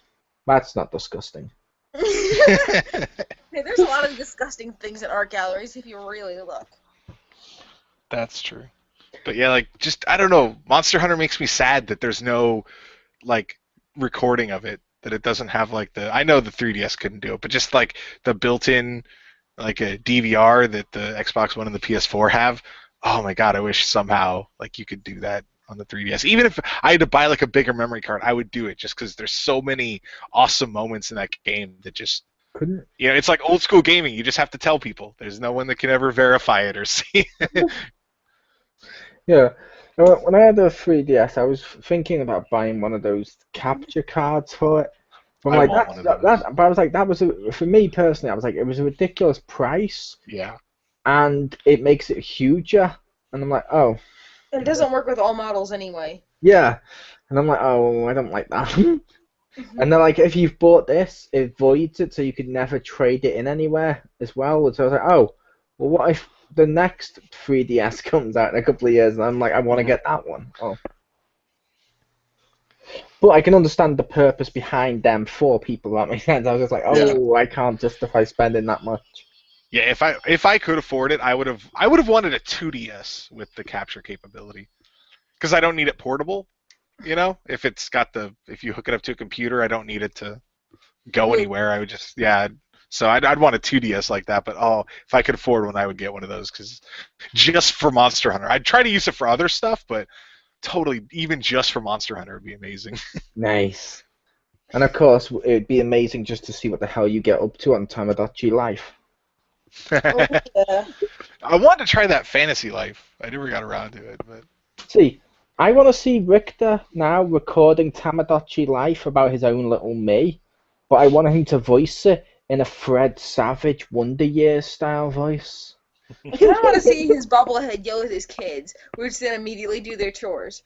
that's not disgusting. Hey, there's a lot of disgusting things in art galleries if you really look. That's true. But yeah, like just I don't know. Monster Hunter makes me sad that there's no like recording of it. That it doesn't have like the. I know the 3DS couldn't do it, but just like the built-in like a DVR that the Xbox One and the PS4 have. Oh my god, I wish somehow like you could do that on the 3DS. Even if I had to buy like a bigger memory card, I would do it just because there's so many awesome moments in that game that just Couldn't. it's like old school gaming. You just have to tell people. There's no one that can ever verify it or see. Yeah. When I had a 3DS, I was thinking about buying one of those capture cards for it. But I'm I like, want one of those. but I was like, that was for me personally. I was like, it was a ridiculous price, Yeah. and it makes it huger. And I'm like, oh, It doesn't work with all models anyway. yeah. And I'm like, oh, I don't like that. And they're like, if you've bought this, it voids it, so you could never trade it in anywhere as well. And so I was like, oh, well, what if the next 3DS comes out in a couple of years, and I'm like, I want to get that one. Oh. But I can understand the purpose behind them for people. That makes sense. I was just like, oh, I can't justify spending that much. Yeah, if I could afford it, I would have wanted a 2DS with the capture capability. Because I don't need it portable, If if you hook it up to a computer, I don't need it to go anywhere. I would just So I'd want a 2DS like that, but if I could afford one, I would get one of those because just for Monster Hunter, I'd try to use it for other stuff, but totally, even just for Monster Hunter, would be amazing. Nice. And of course, it'd be amazing just to see what the hell you get up to on Tamagotchi Life. Oh, yeah. I wanted to try that Fantasy Life. I never got around to it, but See, I want to see Richter now recording Tamagotchi Life about his own little me, but I want him to voice it in a Fred Savage Wonder Years style voice. I kind of want to see his bobblehead yell at his kids, which then immediately do their chores.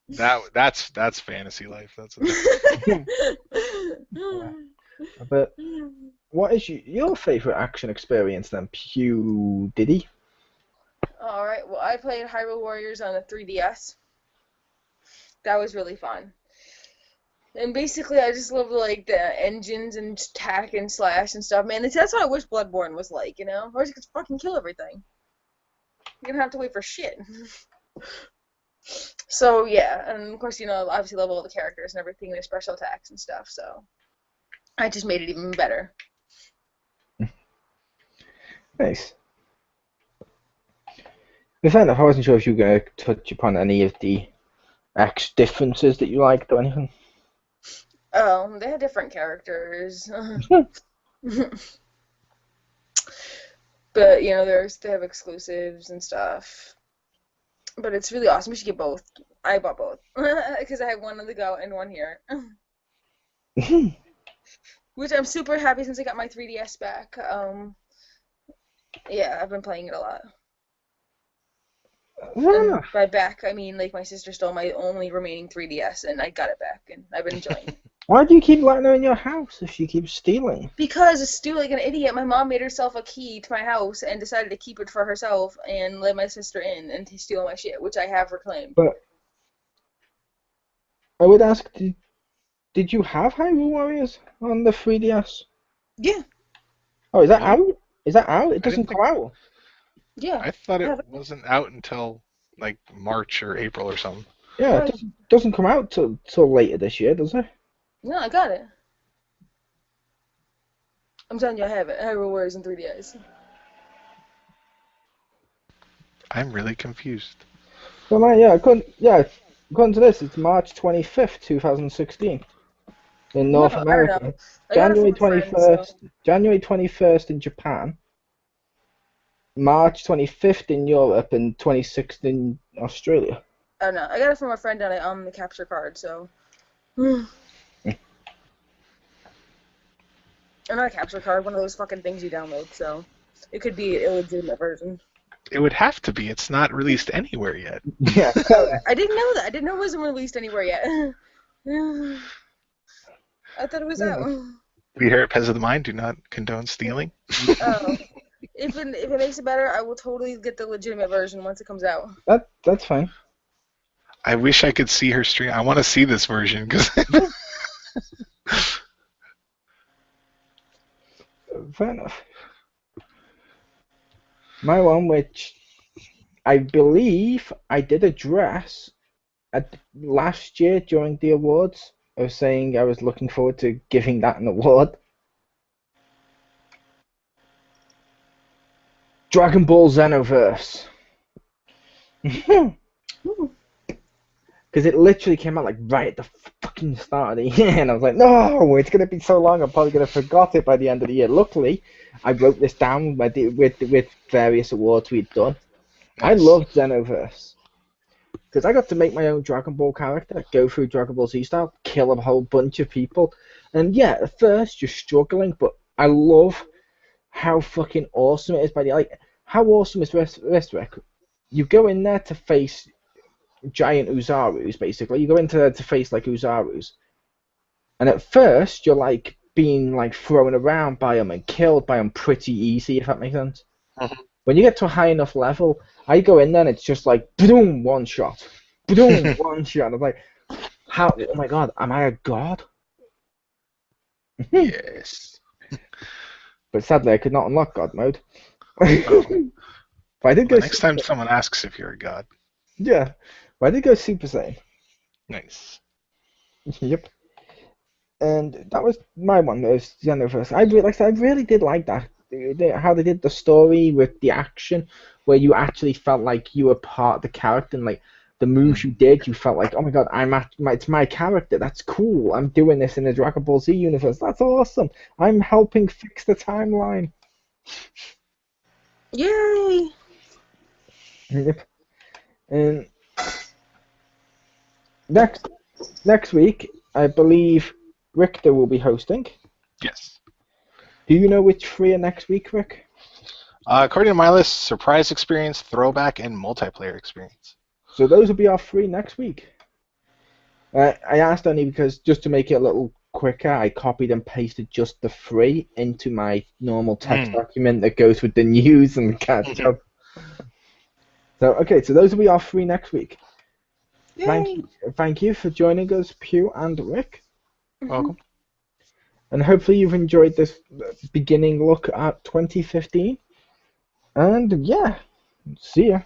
that's Fantasy Life. That's But what is your favorite action experience then, Pew Diddy? Alright, well, I played Hyrule Warriors on a 3DS. That was really fun. And basically, I just love like the engines and attack and slash and stuff. Man, that's what I wish Bloodborne was like, Or you could fucking kill everything. You don't have to wait for shit. So yeah, and of course, obviously love all the characters and everything, their special attacks and stuff. So I just made it even better. Nice. Fair enough, I wasn't sure if you were going to touch upon any of the differences that you liked or anything. Oh, they had different characters. But, they have exclusives and stuff. But it's really awesome. You should get both. I bought both. Because I have one on the go and one here. Which I'm super happy since I got my 3DS back. Yeah, I've been playing it a lot. And by back, I mean, like, my sister stole my only remaining 3DS, and I got it back, and I've been enjoying it. Why do you keep letting her in your house if she keeps stealing? Because, like an idiot, my mom made herself a key to my house and decided to keep it for herself and let my sister in and to steal my shit, which I have reclaimed. But I would ask, did you have Hyrule Warriors on the 3DS? Yeah. Oh, is that out? Is that out? It doesn't come out. Yeah. I thought it wasn't out until like March or April or something. Yeah, it doesn't come out till later this year, does it? No, I got it. I'm telling you, I have it. Hyrule Warriors in 3DS. I'm really confused. Well, according to this, it's March 25th, 2016 in North America. January 21st, January 21st in Japan. March 25th in Europe and 26th in Australia. I don't know. I got it from a friend on the capture card, so. Or not a capture card, one of those fucking things you download, so it could be an illegitimate version. It would have to be. It's not released anywhere yet. Yeah. I didn't know that. I didn't know it wasn't released anywhere yet. I thought it was out. We here at Pez of the Mind do not condone stealing. Oh. If it makes it better, I will totally get the legitimate version once it comes out. That's fine. I wish I could see her stream. I want to see this version because Fair enough. My one, which I believe I did address last year during the awards, I was saying I was looking forward to giving that an award. Dragon Ball Xenoverse. Because it literally came out like right at the fucking start of the year, and I was like, no, it's gonna be so long, I'm probably gonna forget it by the end of the year. Luckily, I wrote this down with various awards we'd done. Nice. I loved Xenoverse because I got to make my own Dragon Ball character, go through Dragon Ball Z style, kill a whole bunch of people, and yeah, at first you're struggling, but I love how fucking awesome it is. How awesome is this, Rick? You go in there to face giant Uzarus, basically. You go into there to face like Uzarus, and at first you're like being like thrown around by them and killed by them pretty easy, if that makes sense. When you get to a high enough level, I go in there and it's just like boom, one shot, boom, one shot. I'm like, how? Oh my god, am I a god? Yes. But sadly, I could not unlock God mode. Oh. But I did go. Next time someone asks if you're a god. Yeah, but I did go Super Saiyan. Nice. Yep. And that was my one. That was Xenoverse. I really did like that. How they did the story with the action, where you actually felt like you were part of the character, and like the moves you did, you felt like, oh my god, it's my character. That's cool. I'm doing this in the Dragon Ball Z universe. That's awesome. I'm helping fix the timeline. Yay! Yep. And next week, I believe Richter will be hosting. Yes. Do you know which three are next week, Rick? According to my list, surprise experience, throwback, and multiplayer experience. So those will be our three next week. I asked only because just to make it a little quicker, I copied and pasted just the three into my normal text document that goes with the news and catch up. So okay, so those will be our three next week. Yay! Thank you for joining us, Pew and Rick. Welcome. And hopefully you've enjoyed this beginning look at 2015. And yeah, see ya.